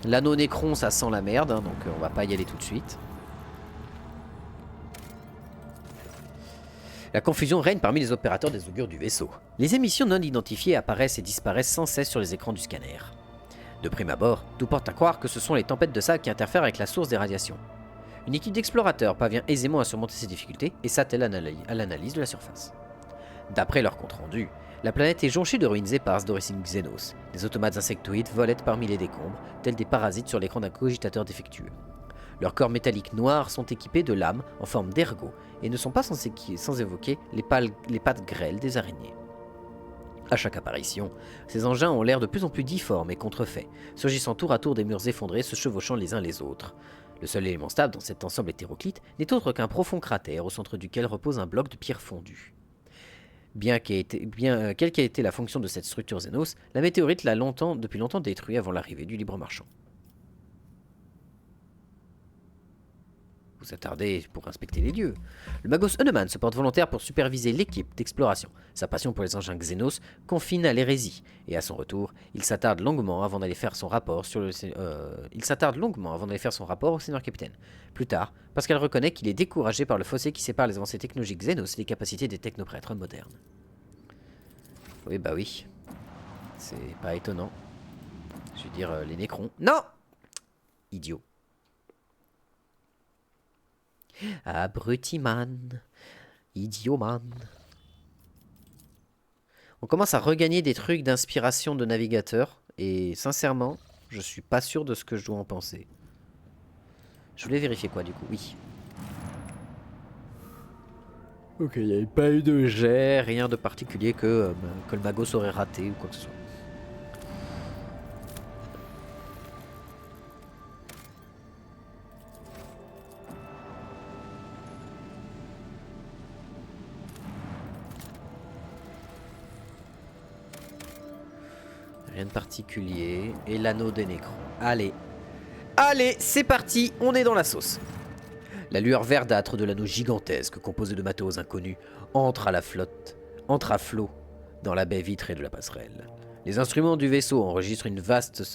Speaker 1: L'anneau Nécron, ça sent la merde, hein, donc on va pas y aller tout de suite. La confusion règne parmi les opérateurs des augures du vaisseau. Les émissions non identifiées apparaissent et disparaissent sans cesse sur les écrans du scanner. De prime abord, tout porte à croire que ce sont les tempêtes de sable qui interfèrent avec la source des radiations. Une équipe d'explorateurs parvient aisément à surmonter ces difficultés et s'attelle à l'analyse de la surface. D'après leur compte-rendu, la planète est jonchée de ruines éparses d'origine Xenos. Des automates insectoïdes volettent parmi les décombres, tels des parasites sur l'écran d'un cogitateur défectueux. Leurs corps métalliques noirs sont équipés de lames en forme d'ergots et ne sont pas sans évoquer les pattes grêles des araignées. À chaque apparition, ces engins ont l'air de plus en plus difformes et contrefaits, surgissant tour à tour des murs effondrés, se chevauchant les uns les autres. Le seul élément stable dans cet ensemble hétéroclite n'est autre qu'un profond cratère au centre duquel repose un bloc de pierre fondue. Quelle qu'ait été la fonction de cette structure Xenos, la météorite l'a depuis longtemps détruit avant l'arrivée du libre marchand. Vous attardez pour inspecter les lieux. Le Magos Hunneman se porte volontaire pour superviser l'équipe d'exploration. Sa passion pour les engins Xenos confine à l'hérésie, et à son retour, il s'attarde longuement avant d'aller faire son rapport au seigneur capitaine. Plus tard, parce qu'elle reconnaît qu'il est découragé par le fossé qui sépare les avancées technologiques Xenos et les capacités des technoprêtres modernes. Oui, bah oui. C'est pas étonnant. Je veux dire, les Nécrons. Non! Idiot. Abruti-man. Idiot-man. On commence à regagner des trucs d'inspiration de navigateur. Et sincèrement, je suis pas sûr de ce que je dois en penser. Je voulais vérifier quoi du coup? Oui. Ok, il n'y avait pas eu de jet, rien de particulier que le Magos aurait raté ou quoi que ce soit. Rien de particulier. Et l'anneau des Nécrons. Allez. Allez, c'est parti, on est dans la sauce. La lueur verdâtre de l'anneau gigantesque, composé de matériaux inconnus, entre à flot dans la baie vitrée de la passerelle. Les instruments du vaisseau enregistrent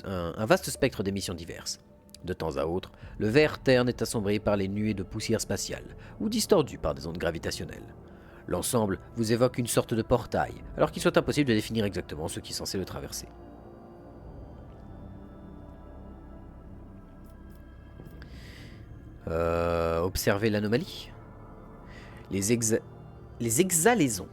Speaker 1: un vaste spectre d'émissions diverses. De temps à autre, le vert terne est assombri par les nuées de poussière spatiale, ou distordu par des ondes gravitationnelles. L'ensemble vous évoque une sorte de portail, alors qu'il soit impossible de définir exactement ce qui est censé le traverser. Observez l'anomalie. Les exhalaisons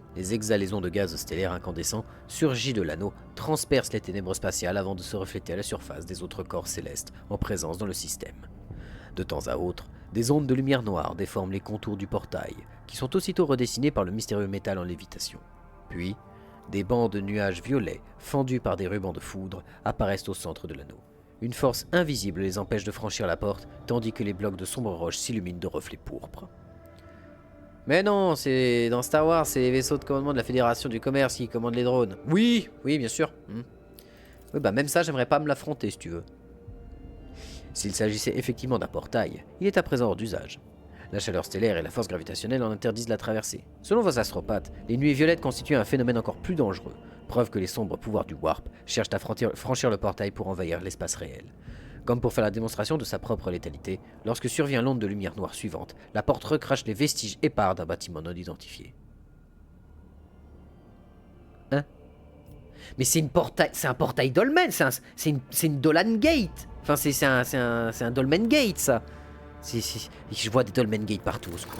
Speaker 1: de gaz stellaire incandescent surgis de l'anneau transpercent les ténèbres spatiales avant de se refléter à la surface des autres corps célestes en présence dans le système. De temps à autre, des ondes de lumière noire déforment les contours du portail, qui sont aussitôt redessinés par le mystérieux métal en lévitation. Puis, des bancs de nuages violets, fendus par des rubans de foudre, apparaissent au centre de l'anneau. Une force invisible les empêche de franchir la porte, tandis que les blocs de sombres roches s'illuminent de reflets pourpres. Mais non, c'est dans Star Wars, c'est les vaisseaux de commandement de la Fédération du Commerce qui commandent les drones. Oui, bien sûr. Oui, bah même ça, j'aimerais pas me l'affronter si tu veux. S'il s'agissait effectivement d'un portail, il est à présent hors d'usage. La chaleur stellaire et la force gravitationnelle en interdisent la traversée. Selon vos astropathes, les nuées violettes constituent un phénomène encore plus dangereux. Preuve que les sombres pouvoirs du Warp cherchent à franchir le portail pour envahir l'espace réel. Comme pour faire la démonstration de sa propre létalité, lorsque survient l'onde de lumière noire suivante, la porte recrache les vestiges épars d'un bâtiment non identifié. Hein? Mais c'est un portail dolmen, c'est une Dolan Gate. Enfin, c'est un Dolmen Gate, ça. Je vois des Dolmen Gate partout, au secours.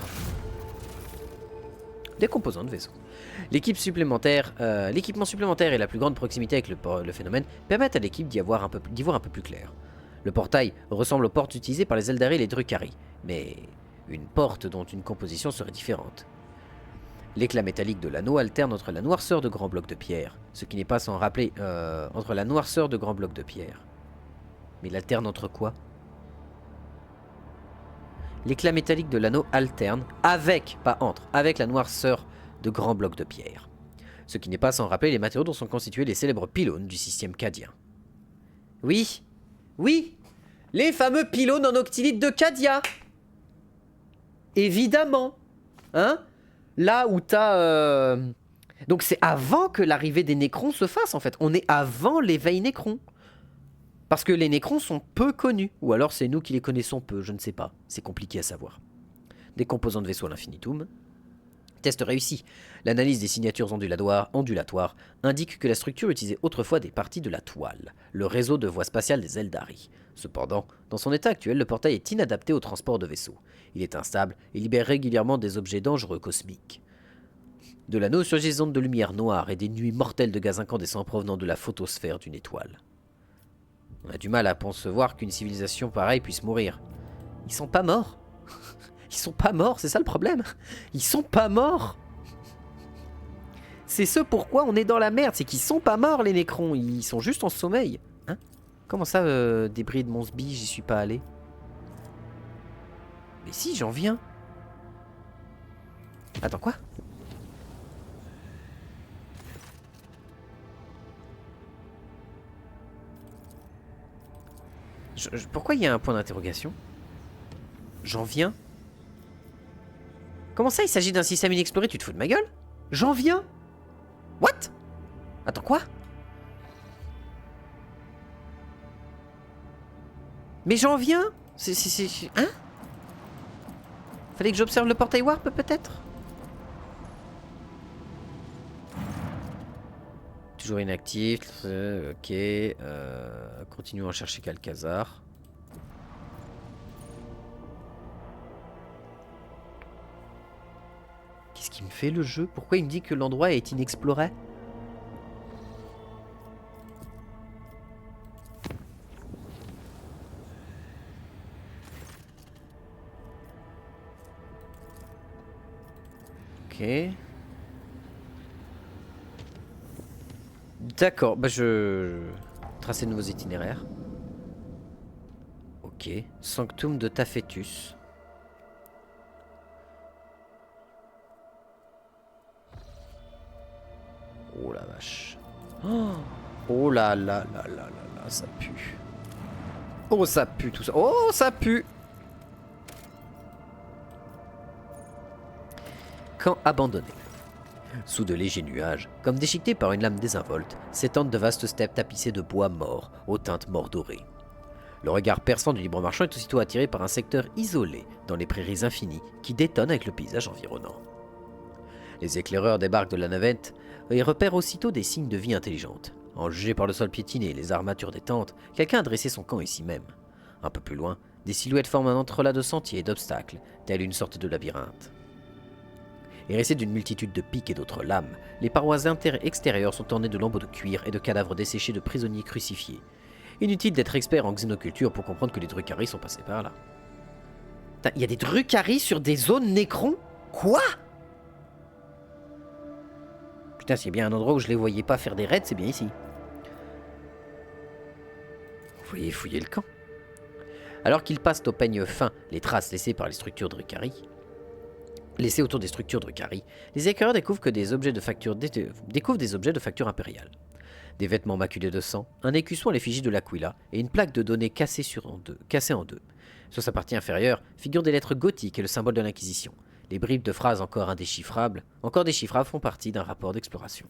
Speaker 1: des composants de vaisseau. L'équipement supplémentaire et la plus grande proximité avec le phénomène permettent à l'équipe d'y voir un peu plus clair. Le portail ressemble aux portes utilisées par les Eldari et les Drukhari, mais une porte dont une composition serait différente. L'éclat métallique de l'anneau alterne entre la noirceur de grands blocs de pierre, ce qui n'est pas sans rappeler entre la noirceur de grands blocs de pierre. Mais il alterne entre quoi? L'éclat métallique de l'anneau alterne avec la noirceur de grands blocs de pierre. Ce qui n'est pas sans rappeler les matériaux dont sont constitués les célèbres pylônes du système cadien. Oui, oui, les fameux pylônes en octilite de Cadia. Évidemment, hein? Là où t'as... Donc c'est avant que l'arrivée des Nécrons se fasse en fait. On est avant l'éveil Nécron. Parce que les Nécrons sont peu connus. Ou alors c'est nous qui les connaissons peu, je ne sais pas. C'est compliqué à savoir. Des composants de vaisseau à l'infinitum. Test réussi. L'analyse des signatures ondulatoires indique que la structure utilisait autrefois des parties de la toile, le réseau de voies spatiales des Eldari. Cependant, dans son état actuel, le portail est inadapté au transport de vaisseaux. Il est instable et libère régulièrement des objets dangereux cosmiques. De l'anneau surgissent des ondes de lumière noire et des nuées mortelles de gaz incandescent provenant de la photosphère d'une étoile. On a du mal à concevoir qu'une civilisation pareille puisse mourir. Ils sont pas morts. Ils sont pas morts, c'est ça le problème. Ils sont pas morts. C'est ce pourquoi on est dans la merde, c'est qu'ils sont pas morts les Nécrons, ils sont juste en sommeil. Hein? Comment ça, débris de Monsby, j'y suis pas allé? Mais si, j'en viens. Attends, quoi? Pourquoi il y a un point d'interrogation? J'en viens? Comment ça, il s'agit d'un système inexploré? Tu te fous de ma gueule? J'en viens? What? Attends, quoi? Mais j'en viens? Hein? Fallait que j'observe le portail warp, peut-être? Toujours inactif, ok. Continuons à chercher Calcazar. Qu'est-ce qu'il me fait le jeu? Pourquoi il me dit que l'endroit est inexploré? Ok. D'accord, bah je... Tracer de nouveaux itinéraires. Ok. Sanctum de Taphetus. Oh la vache. Oh là là là là là là, ça pue. Oh ça pue tout ça. Oh ça pue. Camp abandonné. Sous de légers nuages, comme déchiquetés par une lame désinvolte, s'étendent de vastes steppes tapissées de bois mort, aux teintes mordorées. Le regard perçant du libre marchand est aussitôt attiré par un secteur isolé, dans les prairies infinies, qui détonne avec le paysage environnant. Les éclaireurs débarquent de la navette et repèrent aussitôt des signes de vie intelligente. En jugé par le sol piétiné et les armatures des tentes, quelqu'un a dressé son camp ici même. Un peu plus loin, des silhouettes forment un entrelac de sentiers et d'obstacles, tel une sorte de labyrinthe. Hérissées d'une multitude de pics et d'autres lames, les parois extérieures sont ornées de lambeaux de cuir et de cadavres desséchés de prisonniers crucifiés. Inutile d'être expert en xénoculture pour comprendre que les Drukhari sont passés par là. Il y a des Drukhari sur des zones Nécrons? Quoi? Putain, s'il y a bien un endroit où je les voyais pas faire des raids, c'est bien ici. Vous voyez fouiller le camp. Alors qu'ils passent au peigne fin les traces laissées par les structures Drukhari, laissées autour des structures Drukhari, les éclaireurs découvrent des objets de facture impériale. Des vêtements maculés de sang, un écusson à l'effigie de l'Aquila et une plaque de données cassée en deux. Sur sa partie inférieure figurent des lettres gothiques et le symbole de l'Inquisition. Les bribes de phrases encore déchiffrables font partie d'un rapport d'exploration.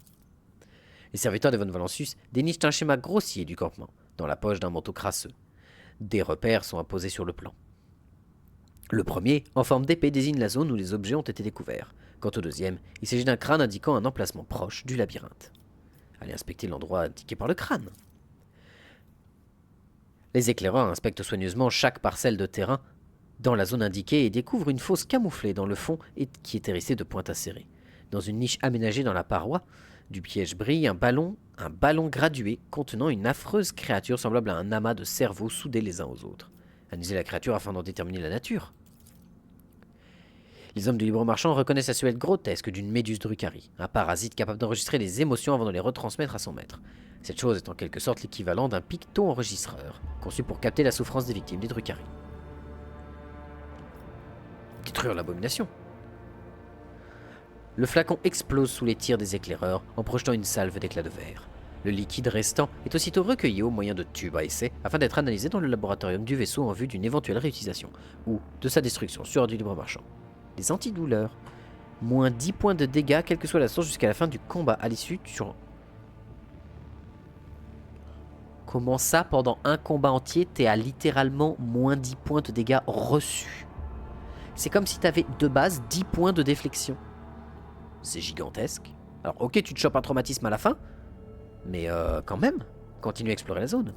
Speaker 1: Les serviteurs de Von Valancius dénichent un schéma grossier du campement, dans la poche d'un manteau crasseux. Des repères sont apposés sur le plan. Le premier, en forme d'épée, désigne la zone où les objets ont été découverts. Quant au deuxième, il s'agit d'un crâne indiquant un emplacement proche du labyrinthe. Allez inspecter l'endroit indiqué par le crâne. Les éclaireurs inspectent soigneusement chaque parcelle de terrain dans la zone indiquée et découvrent une fosse camouflée dans le fond et qui est hérissée de pointes acérées. Dans une niche aménagée dans la paroi du piège brille un ballon gradué contenant une affreuse créature semblable à un amas de cerveaux soudés les uns aux autres. Analysez la créature afin d'en déterminer la nature. Les hommes du libre marchand reconnaissent la silhouette grotesque d'une méduse Drukhari, un parasite capable d'enregistrer les émotions avant de les retransmettre à son maître. Cette chose est en quelque sorte l'équivalent d'un picto-enregistreur, conçu pour capter la souffrance des victimes des Drukhari. Détruire l'abomination. Le flacon explose sous les tirs des éclaireurs en projetant une salve d'éclats de verre. Le liquide restant est aussitôt recueilli au moyen de tubes à essai afin d'être analysé dans le laboratorium du vaisseau en vue d'une éventuelle réutilisation ou de sa destruction sur du libre marchand. Les antidouleurs. Moins 10 points de dégâts quelle que soit la source jusqu'à la fin du combat à l'issue sur... Comment ça, pendant un combat entier, t'es à littéralement moins 10 points de dégâts reçus? C'est comme si t'avais de base 10 points de déflexion. C'est gigantesque. Alors ok, tu te chopes un traumatisme à la fin, mais quand même, continue à explorer la zone.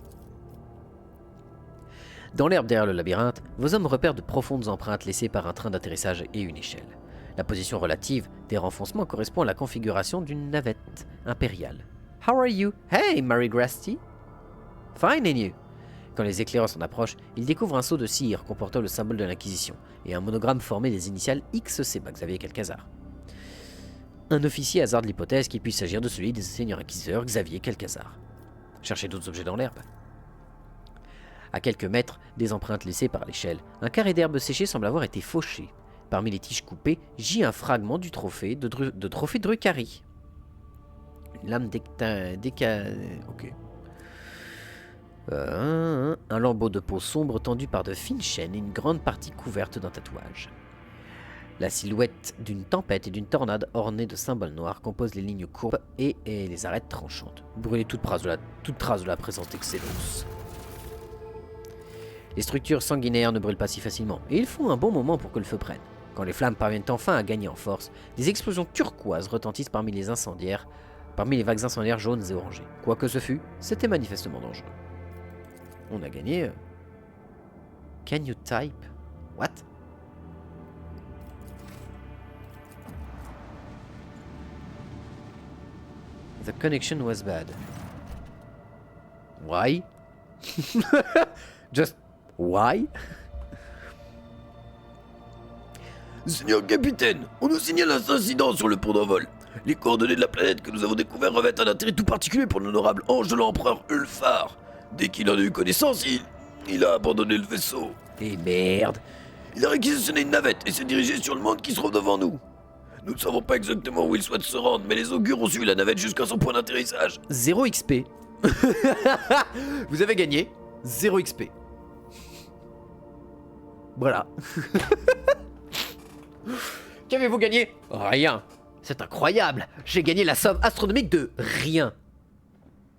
Speaker 1: Dans l'herbe derrière le labyrinthe, vos hommes repèrent de profondes empreintes laissées par un train d'atterrissage et une échelle. La position relative des renfoncements correspond à la configuration d'une navette impériale. How are you? Hey, Mary Grasty. Fine and you. Quand les éclaireurs s'en approchent, ils découvrent un sceau de cire comportant le symbole de l'Inquisition et un monogramme formé des initiales XC, Xavier Calcazar. Un officier hasarde l'hypothèse qu'il puisse s'agir de celui des seigneurs inquisiteurs Xavier Calcazar. Cherchez d'autres objets dans l'herbe. À quelques mètres des empreintes laissées par l'échelle, un carré d'herbe séchée semble avoir été fauché. Parmi les tiges coupées, gît un fragment du trophée de trophée Drukhari. Une lame ok. Un lambeau de peau sombre tendu par de fines chaînes et une grande partie couverte d'un tatouage. La silhouette d'une tempête et d'une tornade ornée de symboles noirs compose les lignes courbes et les arêtes tranchantes. Brûler toute trace de la présente excellence. Les structures sanguinaires ne brûlent pas si facilement, et il faut un bon moment pour que le feu prenne. Quand les flammes parviennent enfin à gagner en force, des explosions turquoises retentissent parmi les vagues incendiaires jaunes et orangées. Quoi que ce fût, c'était manifestement dangereux. On a gagné... Can you type? What? The connection was bad. Why? Just why?
Speaker 8: Seigneur capitaine, on nous signale un incident sur le pont d'envol. Les coordonnées de la planète que nous avons découvert revêtent un intérêt tout particulier pour l'honorable ange de l'empereur Ulfar. Dès qu'il en a eu connaissance, il a abandonné le vaisseau.
Speaker 1: Et merde.
Speaker 8: Il a réquisitionné une navette et s'est dirigé sur le monde qui se trouve devant nous. Nous ne savons pas exactement où il souhaite se rendre, mais les augures ont suivi la navette jusqu'à son point d'atterrissage.
Speaker 1: 0 XP. Vous avez gagné 0 XP. Voilà. Qu'avez-vous gagné? Rien. C'est incroyable. J'ai gagné la somme astronomique de rien.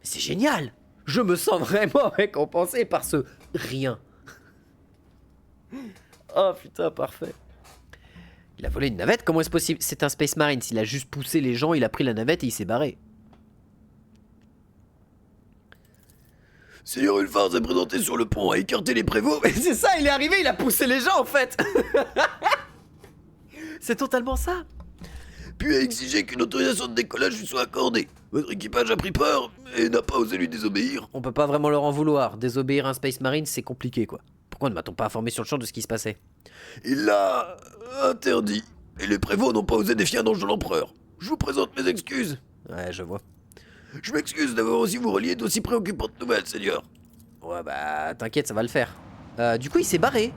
Speaker 1: C'est génial. Je me sens vraiment récompensé par ce rien. Oh putain, parfait. Il a volé une navette? Comment est-ce possible? C'est un Space Marine. S'il a juste poussé les gens, il a pris la navette et il s'est barré.
Speaker 8: Seigneur Ulfar s'est présenté sur le pont, a écarté les prévôts.
Speaker 1: Mais c'est ça, il est arrivé, il a poussé les gens en fait. C'est totalement ça.
Speaker 8: Puis a exigé qu'une autorisation de décollage lui soit accordée. Votre équipage a pris peur et n'a pas osé lui désobéir.
Speaker 1: On peut pas vraiment leur en vouloir. Désobéir à un Space Marine, c'est compliqué quoi. Pourquoi ne m'a-t-on pas informé sur le champ de ce qui se passait?
Speaker 8: Il l'a interdit. Et les prévôts n'ont pas osé défier un ange de l'empereur. Je vous présente mes excuses.
Speaker 1: Ouais, je vois.
Speaker 8: Je m'excuse d'avoir aussi vous relié d'aussi préoccupantes nouvelles, Seigneur.
Speaker 1: Ouais bah, t'inquiète, ça va le faire. Du coup, il s'est barré.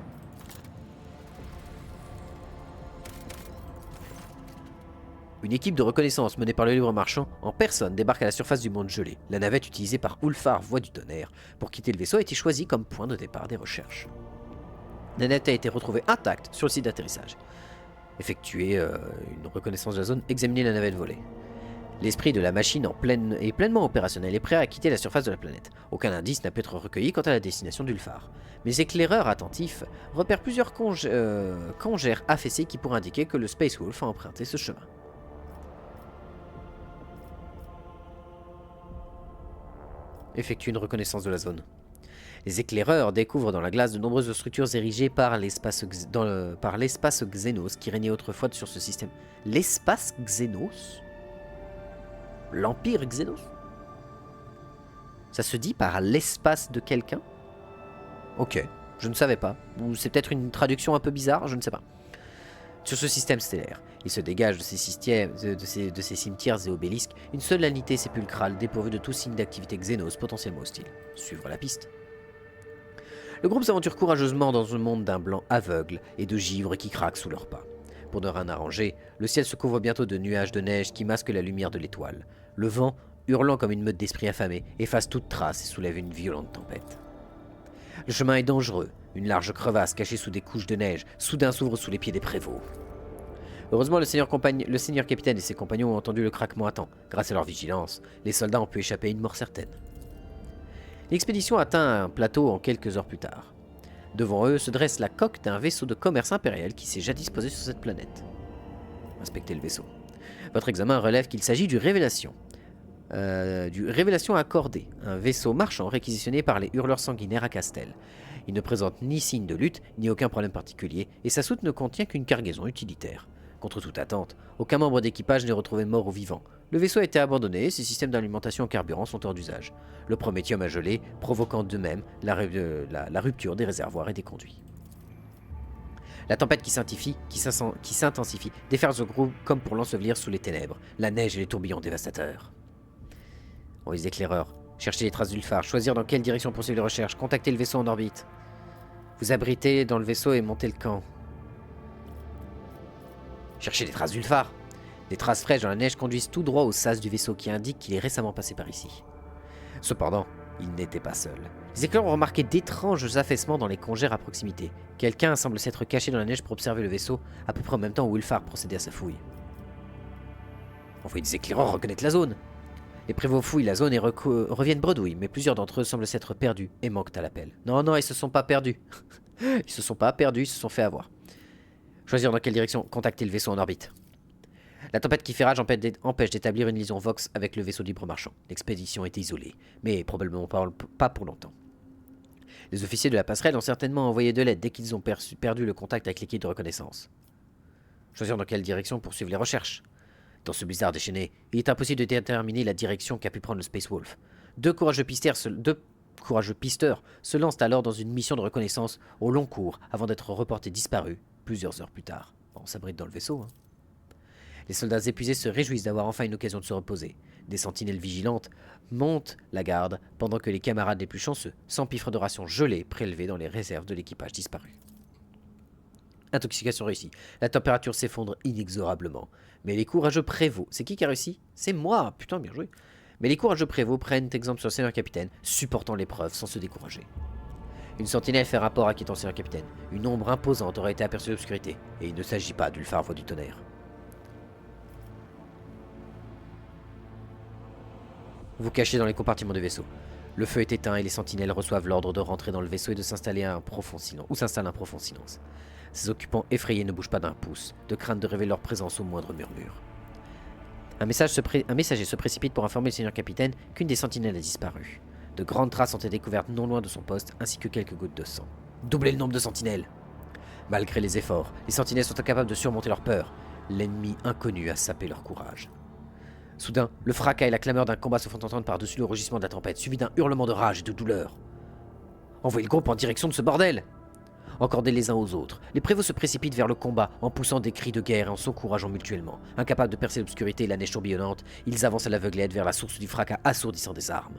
Speaker 1: Une équipe de reconnaissance menée par le libre marchand en personne débarque à la surface du monde gelé. La navette utilisée par Ulfar, voix du tonnerre, pour quitter le vaisseau a été choisie comme point de départ des recherches. La navette a été retrouvée intacte sur le site d'atterrissage. Effectuer une reconnaissance de la zone, examiner la navette volée. L'esprit de la machine est pleinement opérationnel et prêt à quitter la surface de la planète. Aucun indice n'a pu être recueilli quant à la destination d'Ulfar. Mais les éclaireurs attentifs repèrent plusieurs congères affaissés qui pourraient indiquer que le Space Wolf a emprunté ce chemin. Effectue une reconnaissance de la zone. Les éclaireurs découvrent dans la glace de nombreuses structures érigées par l'espace Xenos qui régnait autrefois sur ce système. L'espace Xenos? L'Empire Xenos? Ça se dit par l'espace de quelqu'un? Ok, je ne savais pas. Ou c'est peut-être une traduction un peu bizarre, je ne sais pas. Sur ce système stellaire, il se dégage de ces cimetières et obélisques une solennité sépulcrale dépourvue de tout signe d'activité Xenos potentiellement hostile. Suivre la piste. Le groupe s'aventure courageusement dans un monde d'un blanc aveugle et de givre qui craque sous leurs pas. Pour ne rien arranger, le ciel se couvre bientôt de nuages de neige qui masquent la lumière de l'étoile. Le vent, hurlant comme une meute d'esprits affamés, efface toute trace et soulève une violente tempête. Le chemin est dangereux, une large crevasse cachée sous des couches de neige, soudain s'ouvre sous les pieds des prévôts. Heureusement, le seigneur capitaine et ses compagnons ont entendu le craquement à temps. Grâce à leur vigilance, les soldats ont pu échapper à une mort certaine. L'expédition atteint un plateau en quelques heures plus tard. Devant eux se dresse la coque d'un vaisseau de commerce impérial qui s'est jadis posé sur cette planète. Inspectez le vaisseau. Votre examen relève qu'il s'agit du Révélation. Accordé, un vaisseau marchand réquisitionné par les hurleurs sanguinaires à Castel. Il ne présente ni signe de lutte, ni aucun problème particulier, et sa soute ne contient qu'une cargaison utilitaire. Contre toute attente, aucun membre d'équipage n'est retrouvé mort ou vivant. Le vaisseau a été abandonné et ses systèmes d'alimentation en carburant sont hors d'usage. Le prométhium a gelé, provoquant de même la rupture des réservoirs et des conduits. La tempête qui s'intensifie déferle au groupe comme pour l'ensevelir sous les ténèbres, la neige et les tourbillons dévastateurs. On les éclaireurs, cherchez les traces d'Ulfar, choisir dans quelle direction poursuivre les recherches, contacter le vaisseau en orbite. Vous abritez dans le vaisseau et montez le camp. Cherchez les traces d'Ulfar. Des traces fraîches dans la neige conduisent tout droit au sas du vaisseau qui indique qu'il est récemment passé par ici. Cependant, il n'était pas seul. Les éclaireurs ont remarqué d'étranges affaissements dans les congères à proximité. Quelqu'un semble s'être caché dans la neige pour observer le vaisseau, à peu près en même temps où Ulfar procédait à sa fouille. Envoyez des éclaireurs reconnaître la zone. Les prévôts fouillent la zone et reviennent bredouille, mais plusieurs d'entre eux semblent s'être perdus et manquent à l'appel. Non, ils se sont pas perdus. Ils se sont pas perdus, ils se sont fait avoir. Choisir dans quelle direction, contacter le vaisseau en orbite. La tempête qui fait rage empêche d'établir une liaison Vox avec le vaisseau libre marchand. L'expédition est isolée, mais probablement pas pour longtemps. Les officiers de la passerelle ont certainement envoyé de l'aide dès qu'ils ont perdu le contact avec l'équipe de reconnaissance. Choisir dans quelle direction poursuivre les recherches. Dans ce blizzard déchaîné, il est impossible de déterminer la direction qu'a pu prendre le Space Wolf. Deux courageux pisteurs se lancent alors dans une mission de reconnaissance au long cours avant d'être reportés disparus plusieurs heures plus tard. On s'abrite dans le vaisseau, hein. Les soldats épuisés se réjouissent d'avoir enfin une occasion de se reposer. Des sentinelles vigilantes montent la garde pendant que les camarades les plus chanceux s'empiffrent de rations gelées prélevées dans les réserves de l'équipage disparu. Intoxication réussie. La température s'effondre inexorablement. Mais les courageux prévôts... C'est qui a réussi? C'est moi. Putain, bien joué. Mais les courageux prévôts prennent exemple sur le seigneur capitaine, supportant l'épreuve sans se décourager. Une sentinelle fait rapport à quittant le seigneur capitaine. Une ombre imposante aurait été aperçue de l'obscurité. Et il ne s'agit pas d'Ulfar voix du tonnerre. Vous cachez dans les compartiments du vaisseau. Le feu est éteint et les sentinelles reçoivent l'ordre de rentrer dans le vaisseau et de s'installer un profond silence. Ses occupants effrayés ne bougent pas d'un pouce, de crainte de révéler leur présence au moindre murmure. Un messager se précipite pour informer le seigneur capitaine qu'une des sentinelles a disparu. De grandes traces ont été découvertes non loin de son poste, ainsi que quelques gouttes de sang. Doublez le nombre de sentinelles! Malgré les efforts, les sentinelles sont incapables de surmonter leur peur. L'ennemi inconnu a sapé leur courage. Soudain, le fracas et la clameur d'un combat se font entendre par-dessus le rugissement de la tempête, suivi d'un hurlement de rage et de douleur. Envoyez le groupe en direction de ce bordel! Encordés les uns aux autres, les prévôts se précipitent vers le combat en poussant des cris de guerre et en s'encourageant mutuellement. Incapables de percer l'obscurité et la neige tourbillonnante, ils avancent à l'aveuglette vers la source du fracas assourdissant des armes.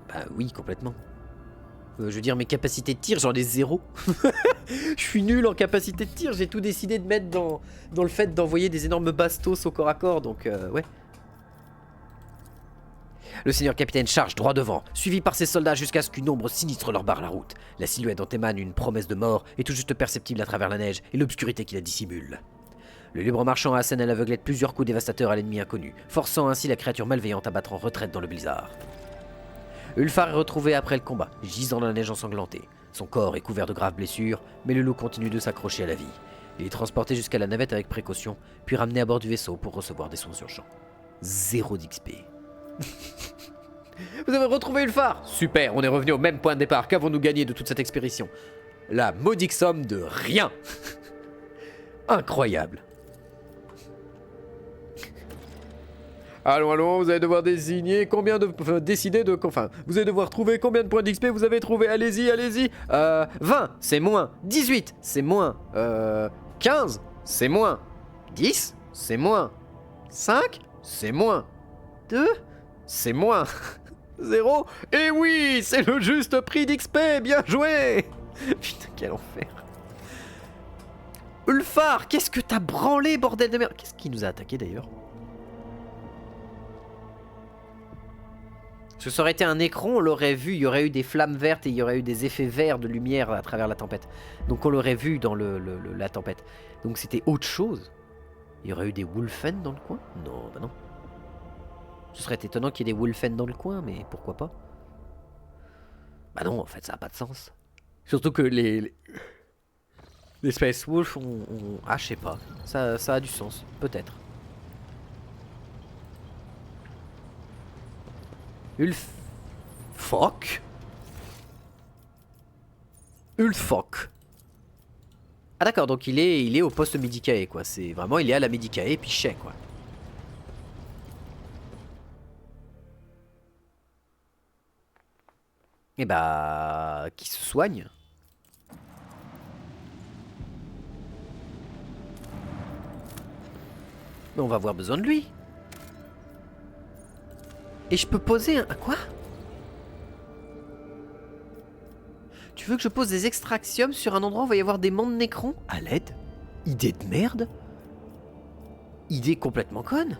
Speaker 1: Bah oui, complètement. Je veux dire, mes capacités de tir, j'en ai 0. Je suis nul en capacité de tir, j'ai tout décidé de mettre dans le fait d'envoyer des énormes bastos au corps à corps, donc ouais. Le seigneur capitaine charge droit devant, suivi par ses soldats jusqu'à ce qu'une ombre sinistre leur barre la route. La silhouette dont émane une promesse de mort est tout juste perceptible à travers la neige et l'obscurité qui la dissimule. Le libre marchand assène à l'aveuglette plusieurs coups dévastateurs à l'ennemi inconnu, forçant ainsi la créature malveillante à battre en retraite dans le blizzard. Ulfar est retrouvé après le combat, gisant dans la neige ensanglantée. Son corps est couvert de graves blessures, mais le loup continue de s'accrocher à la vie. Il est transporté jusqu'à la navette avec précaution, puis ramené à bord du vaisseau pour recevoir des soins urgents. 0 d'XP. Vous avez retrouvé le phare. Super, on est revenu au même point de départ. Qu'avons-nous gagné de toute cette expédition? La modique somme de rien. Incroyable. Allons, vous allez devoir désigner combien de... décider de... Enfin, vous allez devoir trouver combien de points d'XP vous avez trouvé. Allez-y. 20, c'est moins. 18, c'est moins. 15, c'est moins. 10, c'est moins. 5, c'est moins. 2, c'est moins. 0, et oui, c'est le juste prix d'XP. Bien joué. Putain, quel enfer. Ulfar, qu'est-ce que t'as branlé, bordel de merde? Qu'est-ce qui nous a attaqué d'ailleurs? Parce que ça aurait été un écran, on l'aurait vu, il y aurait eu des flammes vertes et il y aurait eu des effets verts de lumière à travers la tempête. Donc on l'aurait vu dans la tempête. Donc c'était autre chose. Il y aurait eu des Wolfen dans le coin? Non, bah non. Ce serait étonnant qu'il y ait des Wolfen dans le coin, mais pourquoi pas? Bah non, en fait, ça n'a pas de sens. Surtout que les Space Wolf ont... Ah, je sais pas. Ça a du sens, peut-être. Ulfok. Ah d'accord, donc il est au poste Medicae quoi. C'est vraiment, il est à la Medicae et puis chais quoi. Et bah, qui se soigne. Mais on va avoir besoin de lui. Et je peux poser un... Quoi? Tu veux que je pose des extractiums sur un endroit où il va y avoir des mondes nécrons? À l'aide? Idée de merde? Idée complètement conne.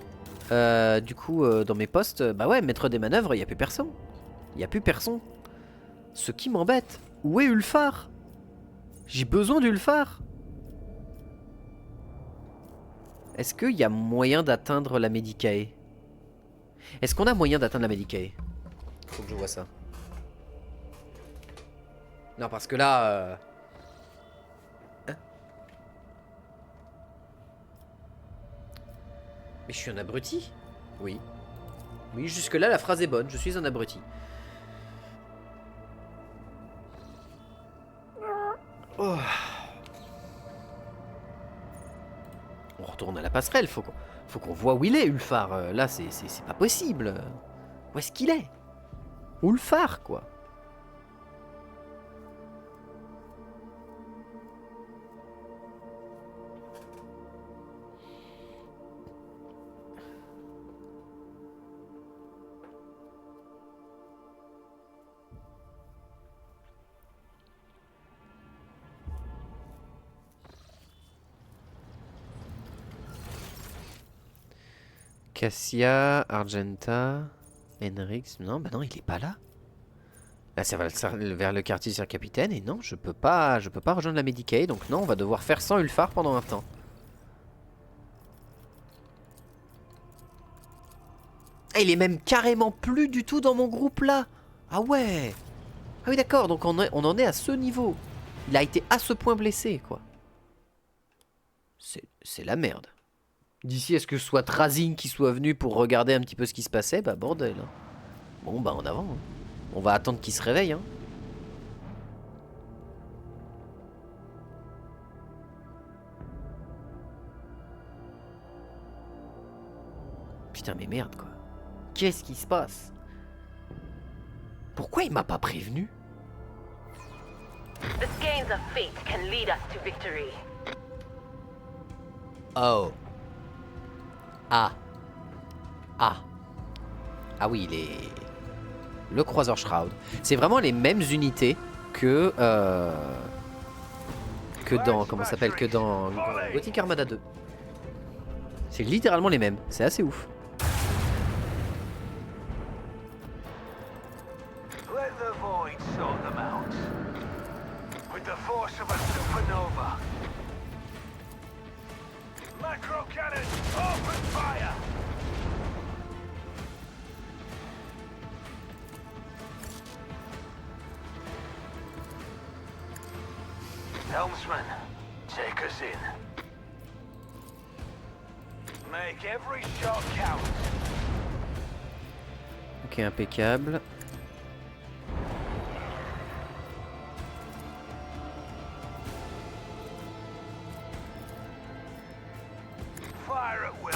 Speaker 1: Du coup, dans mes postes, bah ouais, maître des manœuvres, il n'y a plus personne. Il n'y a plus personne. Ce qui m'embête. Où est Ulfar? J'ai besoin d'Ulfar. Est-ce qu'il y a moyen d'atteindre la Medicae? Est-ce qu'on a moyen d'atteindre la Medicae? Faut que je vois ça. Non, parce que là... Hein? Mais je suis un abruti? Oui. Oui, jusque-là, la phrase est bonne. Je suis un abruti. Oh. On retourne à la passerelle. Faut qu'on voit où il est, Ulfar. Là, c'est pas possible. Où est-ce qu'il est? Ulfar, quoi. Cassia, Argenta, Henrix. Non, bah non, il est pas là. Là, ça va vers le quartier Sir Capitaine. Et non, je peux pas rejoindre la Medicae. Donc non, on va devoir faire sans Ulfar pendant un temps. Ah, il est même carrément plus du tout dans mon groupe là. Ah ouais. Ah oui, d'accord. Donc on en est à ce niveau. Il a été à ce point blessé, quoi. C'est la merde. D'ici, est-ce que ce soit Trazyn qui soit venu pour regarder un petit peu ce qui se passait? Bah bordel. Bon bah en avant. On va attendre qu'il se réveille. Hein. Putain mais merde quoi. Qu'est-ce qui se passe? Pourquoi il m'a pas prévenu?
Speaker 4: The skeins of fate can lead us to victory.
Speaker 1: Oh. Ah. Ah. Ah oui, le croiseur Shroud. C'est vraiment les mêmes unités que dans... Comment ça s'appelle? Que dans Gothic Armada 2. C'est littéralement les mêmes. C'est assez ouf.
Speaker 2: Let the void sort them out. With the force of a supernova. Macro cannon, open fire! Helmsman, take us in. Make every shot count.
Speaker 1: Ok, impeccable.
Speaker 2: Fire at will.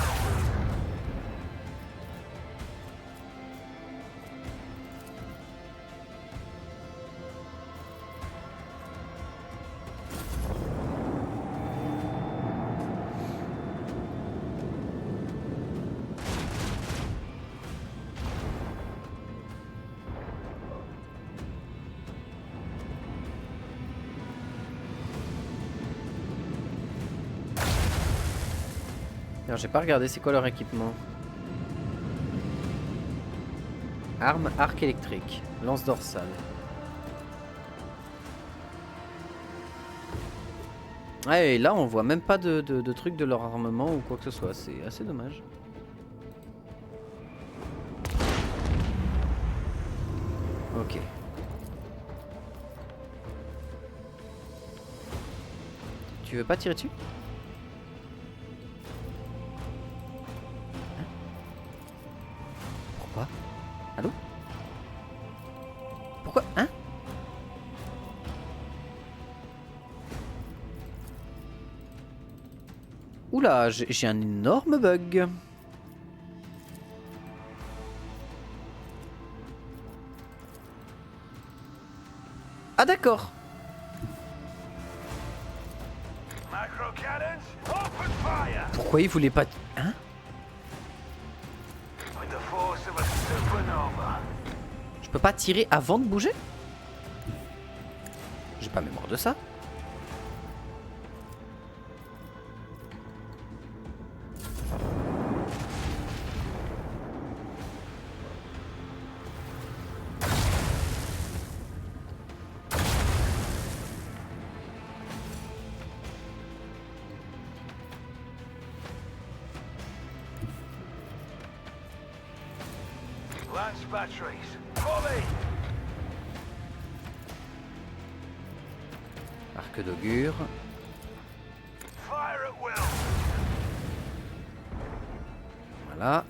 Speaker 1: Alors j'ai pas regardé c'est quoi leur équipement. Arme, arc électrique, lance dorsale. Ouais, et là on voit même pas de truc de leur armement ou quoi que ce soit, c'est assez dommage. Ok. Tu veux pas tirer dessus? Pourquoi? Allô? Pourquoi? Hein? Oula, j'ai un énorme bug. Ah d'accord.
Speaker 2: Macro cannons, open fire.
Speaker 1: Pourquoi il voulait pas... Hein?
Speaker 2: With the force of a supernova.
Speaker 1: Je peux pas tirer avant de bouger? J'ai pas mémoire de ça.
Speaker 2: Lance batteries, fully.
Speaker 1: Arc d'augure.
Speaker 2: Fire at will.
Speaker 1: Voilà.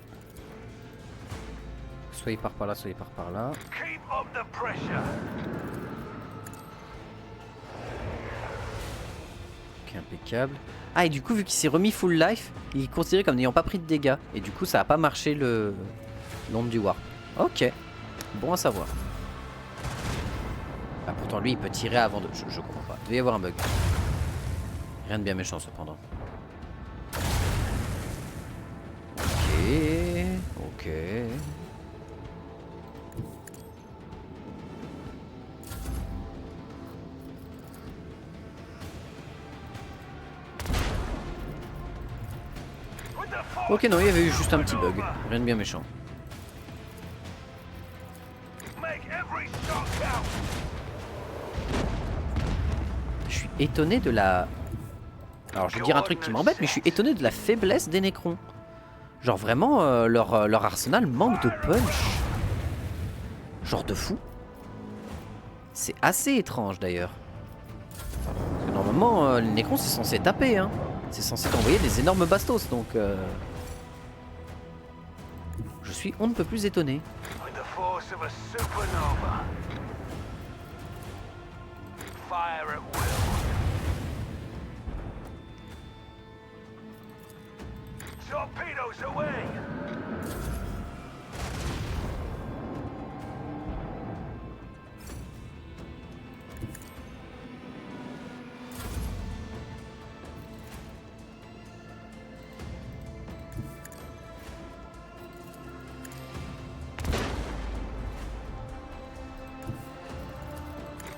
Speaker 1: Soit il part par là, soit il part par là.
Speaker 2: Keep up the pressure.
Speaker 1: Ok, impeccable. Ah, et du coup, vu qu'il s'est remis full life, il est considéré comme n'ayant pas pris de dégâts. Et du coup, ça a pas marché l'onde du warp. Ok. Bon à savoir. Ah, pourtant, lui, il peut tirer avant de... Je comprends pas. Il devait y avoir un bug. Rien de bien méchant, cependant. Ok. Ok.
Speaker 2: With the force
Speaker 1: Ok, non, il y avait eu juste un petit bug.
Speaker 2: supernova.
Speaker 1: Rien de bien méchant.
Speaker 2: Make every shot count.
Speaker 1: Je suis étonné de la... Alors, je vais dire un truc qui m'embête, mais je suis étonné de la faiblesse des Nécrons. Genre, vraiment, leur arsenal manque de punch. Genre de fou. C'est assez étrange, d'ailleurs. Parce que normalement, les Nécrons, c'est censé taper, hein. C'est censé t'envoyer des énormes bastos, donc... Je suis on ne peut plus étonné.
Speaker 2: With the force of a supernova. Fire at will. Torpedoes away.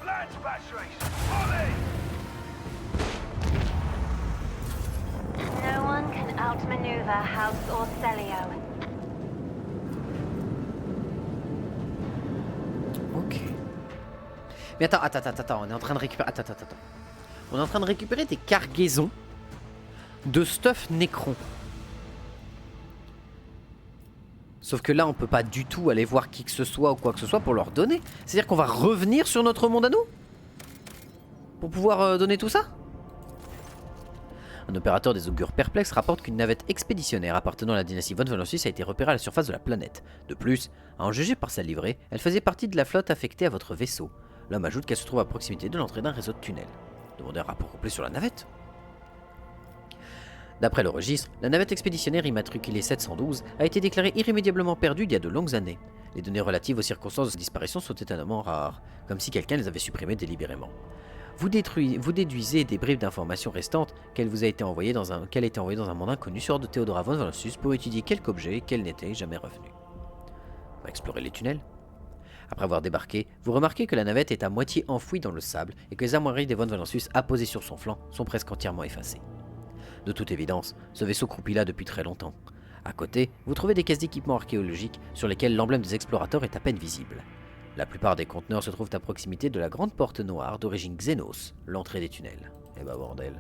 Speaker 2: Lance batteries, fully.
Speaker 6: No one can outmaneuver House Orcelio.
Speaker 1: Ok. Mais attends, on est en train de récupérer... Attends. On est en train de récupérer des cargaisons de stuff Nécron. Sauf que là, on peut pas du tout aller voir qui que ce soit ou quoi que ce soit pour leur donner. C'est-à-dire qu'on va revenir sur notre monde à nous? Pour pouvoir donner tout ça? Un opérateur des augures perplexes rapporte qu'une navette expéditionnaire appartenant à la dynastie von Valensus a été repérée à la surface de la planète. De plus, à en juger par sa livrée, elle faisait partie de la flotte affectée à votre vaisseau. L'homme ajoute qu'elle se trouve à proximité de l'entrée d'un réseau de tunnels. Demandez un rapport complet sur la navette. D'après le registre, la navette expéditionnaire immatriculée 712 a été déclarée irrémédiablement perdue il y a de longues années. Les données relatives aux circonstances de disparition sont étonnamment rares, comme si quelqu'un les avait supprimées délibérément. Vous déduisez des bribes d'informations restantes qu'elle a été envoyée dans un monde inconnu sur ordre de Théodora von Valensus pour étudier quelque objet qu'elle n'était jamais revenue. On va explorer les tunnels. Après avoir débarqué, vous remarquez que la navette est à moitié enfouie dans le sable et que les armoiries des von Valensus apposées sur son flanc sont presque entièrement effacées. De toute évidence, ce vaisseau croupit là depuis très longtemps. À côté, vous trouvez des caisses d'équipements archéologiques sur lesquelles l'emblème des explorateurs est à peine visible. La plupart des conteneurs se trouvent à proximité de la grande porte noire d'origine Xenos, l'entrée des tunnels. Eh bah bordel.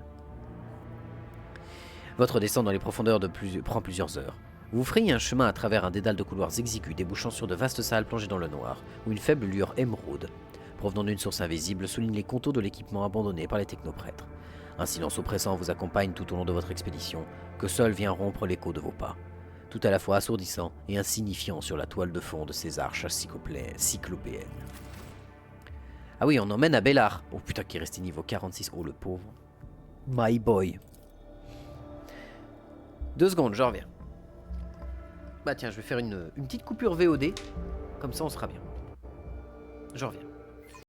Speaker 1: Votre descente dans les profondeurs prend plusieurs heures. Vous frayez un chemin à travers un dédale de couloirs exigus débouchant sur de vastes salles plongées dans le noir, où une faible lueur émeraude, provenant d'une source invisible, souligne les contours de l'équipement abandonné par les technoprêtres. Un silence oppressant vous accompagne tout au long de votre expédition, que seul vient rompre l'écho de vos pas. Tout à la fois assourdissant et insignifiant sur la toile de fond de ces arches cyclopéennes. Ah oui, on emmène à Bellar. Oh putain, qui est resté niveau 46. Oh le pauvre. My boy. 2 secondes, je reviens. Bah tiens, je vais faire une petite coupure VOD. Comme ça, on sera bien. Je reviens.